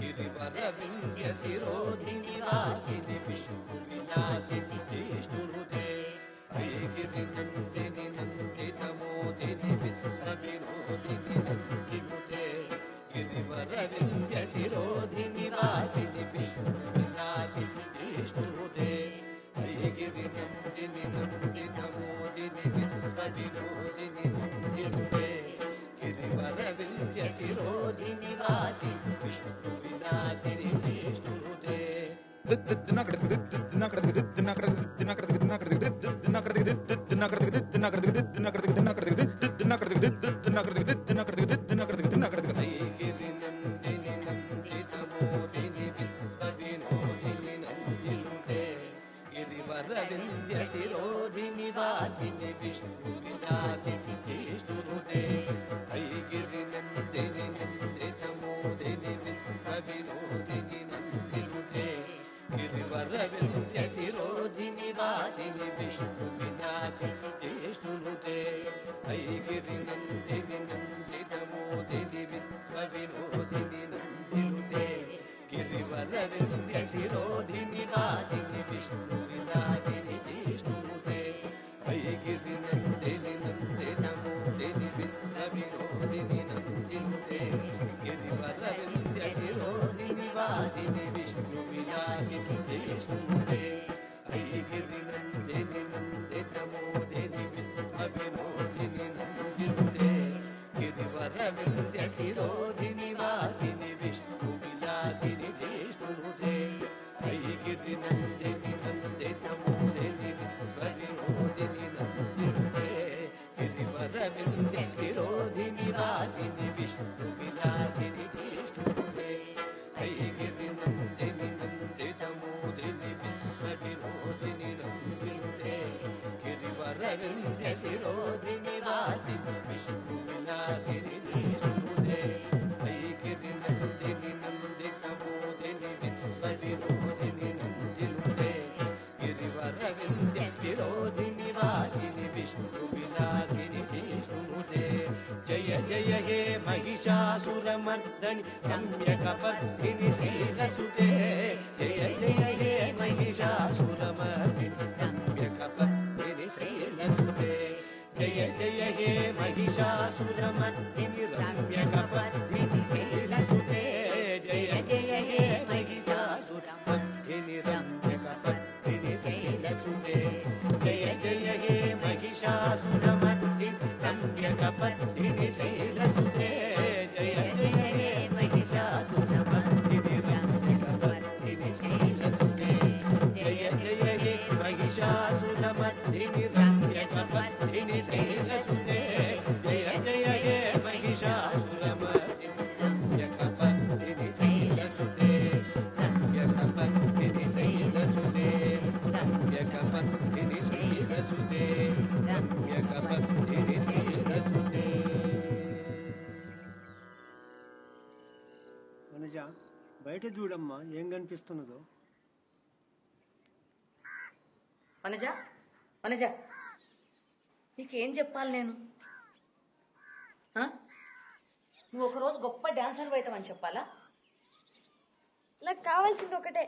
గిరివర వింధ్య శిరోధిని వాసిని విష్ణు విలాసిని విష్ణునుతే గిరి నందిని నందితమోదిని విశ్వవినోదిని నందినుతే గిరివర వింధ్య శిరోధిని వాసిని గిరినందిని నందితమోదిని విశ్వవినోదిని నందినుతే గిరివర వింధ్య శిరోధిని వాసి విష్ణు వినాశిని విష్ణునుతే గిరినందిని నందితమోదిని విశ్వవినోదిని నందినుతే గిరివర వింధ్య శిరోధిని వాసిని విష్ణు వినాశిని విష్ణునుతే గిరినందిని నందితమోదిని విశ్వవినోదిని నందినుతే గిరివర వింధ్య శిరోధిని వాసిని విష్ణు వినాశిని విష్ణునుతే గిరినందిని నందితమోదిని విశ్వవినోదిని నందినుతే గిరివర వింధ్య శిరోధిని వాసిని విష్ణు వినాశిని విష్ణునుతే గిరినందిని నందితమోదిని విశ్వవినోదిని నందినుతే గిరివర వింధ్య శిరోధిని వాసిని విష్ణు వినాశిని విష్ణునుతే గిరినందిని నందితమోదిని విశ్వవినోదిని నందినుతే గిరివర వింధ్య శిరోధిని వాసిని విష్ణు విలాసిని విష్ణునుతే గిరినందిని నందితమోదిని విశ్వవినోదిని నందినుతే గిరివర వింధ్య శిరోధిని వాసిని విష్ణు విలాసిని విష్ణునుతే గిరినందిని నందితమోదిని విశ్వవినోదిని నందినుతే గిరివర వింధ్య శిరోధిని వాసిని విష్ణు విలాసిని విష్ణునుతే గిరినందిని నందితమోదిని విశ్వవినోదిని నందినుతే గిరివర వింధ్య శిరోధిని వాసిని విష్ణు విలాసిని విష్ణునుతే జయ జయ హే మహిషాసురమర్దని రమ్యకపర్దిని శైలసుతే జయ జయ హే మహిషాసురమర్దిని రమ్యకపర్దిని శైలసుతే జయ జయ హే మహిషాసురమర్దిని రమ్యకపర్దిని శైలసుతే జయ జయ హే మహిషాసురమర్దిని రమ్యకపర్దిని శైలసుతే జయ జయ హే మహిషాసురమర్దిని రమ్యకపర్దిని శైలసుతే జయ జయ హే మహిషాసురమర్దిని రమ్యకపర్దిని శైలసుతే జయ జయ హే మహిషాసురమర్దిని రమ్యకపర్దిని శైలసుతే జయ జయ హే మహిషాసురమర్దిని రమ్యకపర్దిని శైలసుతే రమ్యకపర్దిని శైలసుతే రమ్యకపర్దిని శైలసుతే రమ్యకపర్దిని శైలసుతే వనజ బయట చూడమ్మా ఏం కనిపిస్తున్నదో. వనజ వనజ నీకేం చెప్పాలి నేను? నువ్వు ఒకరోజు గొప్ప డాన్సర్ అవుతావని చెప్పాలా? నాకు కావాల్సింది ఒకటే,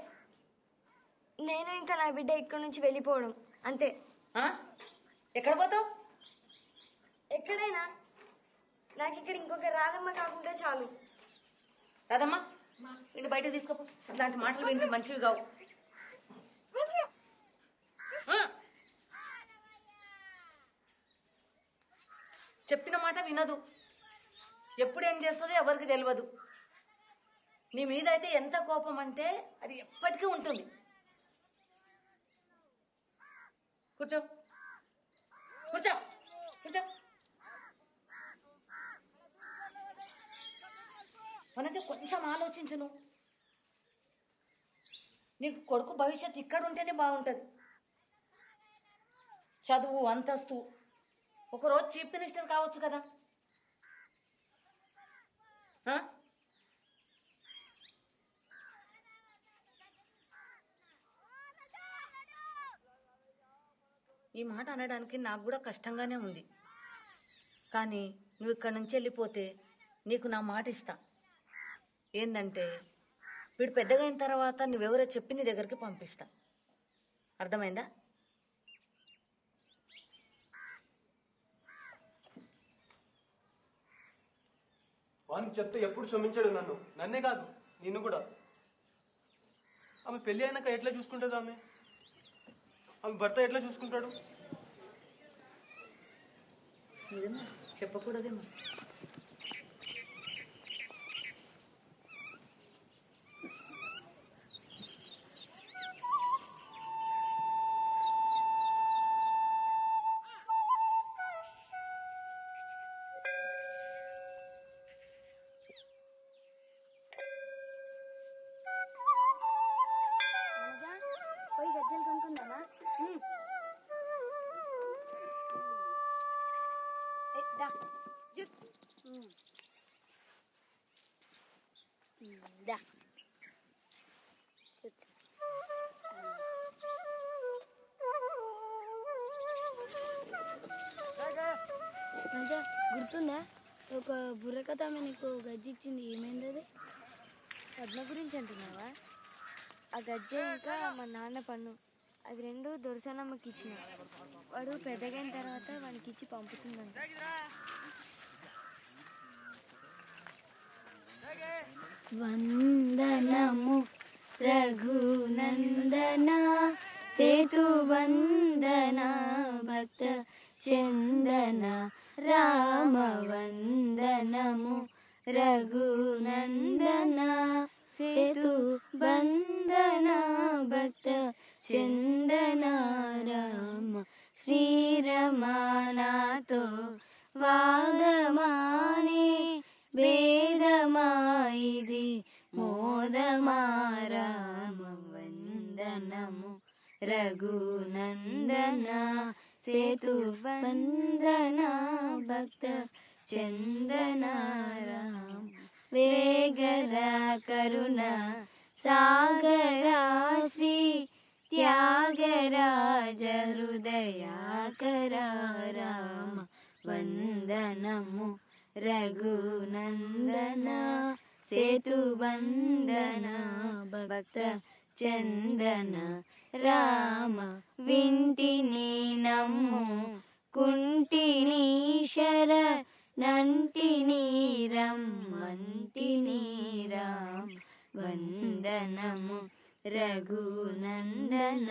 నేను ఇంకా నా బిడ్డ ఇక్కడి నుంచి వెళ్ళిపోవడం అంతే. ఎక్కడ పోతావు? ఎక్కడైనా నాకు ఇక్కడ ఇంకొక రాధమ్మ కాకుండా చాలు. రాదమ్మా నేను బయట తీసుకోపో. అట్లాంటి మాటలు వింటే మంచివి కావు. చెప్పిన మాట వినదు. ఎప్పుడు ఏం చేస్తుందో ఎవరికి తెలియదు. నీ మీద అయితే ఎంత కోపం అంటే అది ఎప్పటికీ ఉంటుంది. కూర్చో కూర్చో కూర్చో. వనజ కొంచెం ఆలోచించును. నీకు కొడుకు భవిష్యత్తు ఇక్కడ ఉంటేనే బాగుంటుంది. చదువు అంతస్తు, ఒకరోజు చీఫ్ మినిస్టర్ కావచ్చు కదా. ఈ మాట అనడానికి నాకు కూడా కష్టంగానే ఉంది. కానీ నువ్వు ఇక్కడి నుంచి వెళ్ళిపోతే నీకు నా మాట ఇస్తా. ఏందంటే వీడు పెద్దగా అయిన తర్వాత నువ్వెవరో చెప్పి నీ దగ్గరికి పంపిస్తా. అర్థమైందా? వానికి చెప్తే ఎప్పుడు క్షమించాడు నన్నే కాదు నిన్ను కూడా. ఆమె పెళ్లి అయినాక ఎట్లా చూసుకుంటుంది ఆమె? ఆమె భర్త ఎట్లా చూసుకుంటాడు? నిజమే, చెప్పకూడదేమో. పోయి గజ్జలు కొనుక్కుందామా? దా దా మంచిగా గుర్తుందా? ఒక బుర్రకథ ఆమె నీకు గజ్జి ఇచ్చింది, ఏమైంది అది? పద్మ గురించి అంటున్నావా? ఆ గజ్జె ఇంకా మా నాన్న పన్ను అవి రెండు దొరసనమ్మకి ఇచ్చిన. వాడు పెద్దగైన తర్వాత వానికి ఇచ్చి పంపుతుందంట. వందనము రఘునందన సేతు వందన భక్త చందన రామ వందనము రఘునందన సేతు బంధన భక్త చందన రామ శ్రీరమానాతో వాదమాని వేదమాయిది మోదమా రామ వందనము రఘునందన సేతు వందన భక్త చందన రామ వేగర కరుణ సాగరా శ్రీ త్యాగరాజ హృదయాకర రామ వందనము రఘునందన సేతు వందన భక్త చందన రామ వింటిని నమ్ము కుంటిని శర నంటిని రమ్మంటిని రామ వందనము రఘునందన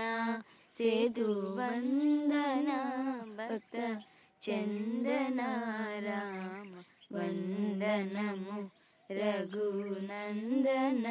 సేతు వందన భక్త చందన రామ వందనము రఘునందన.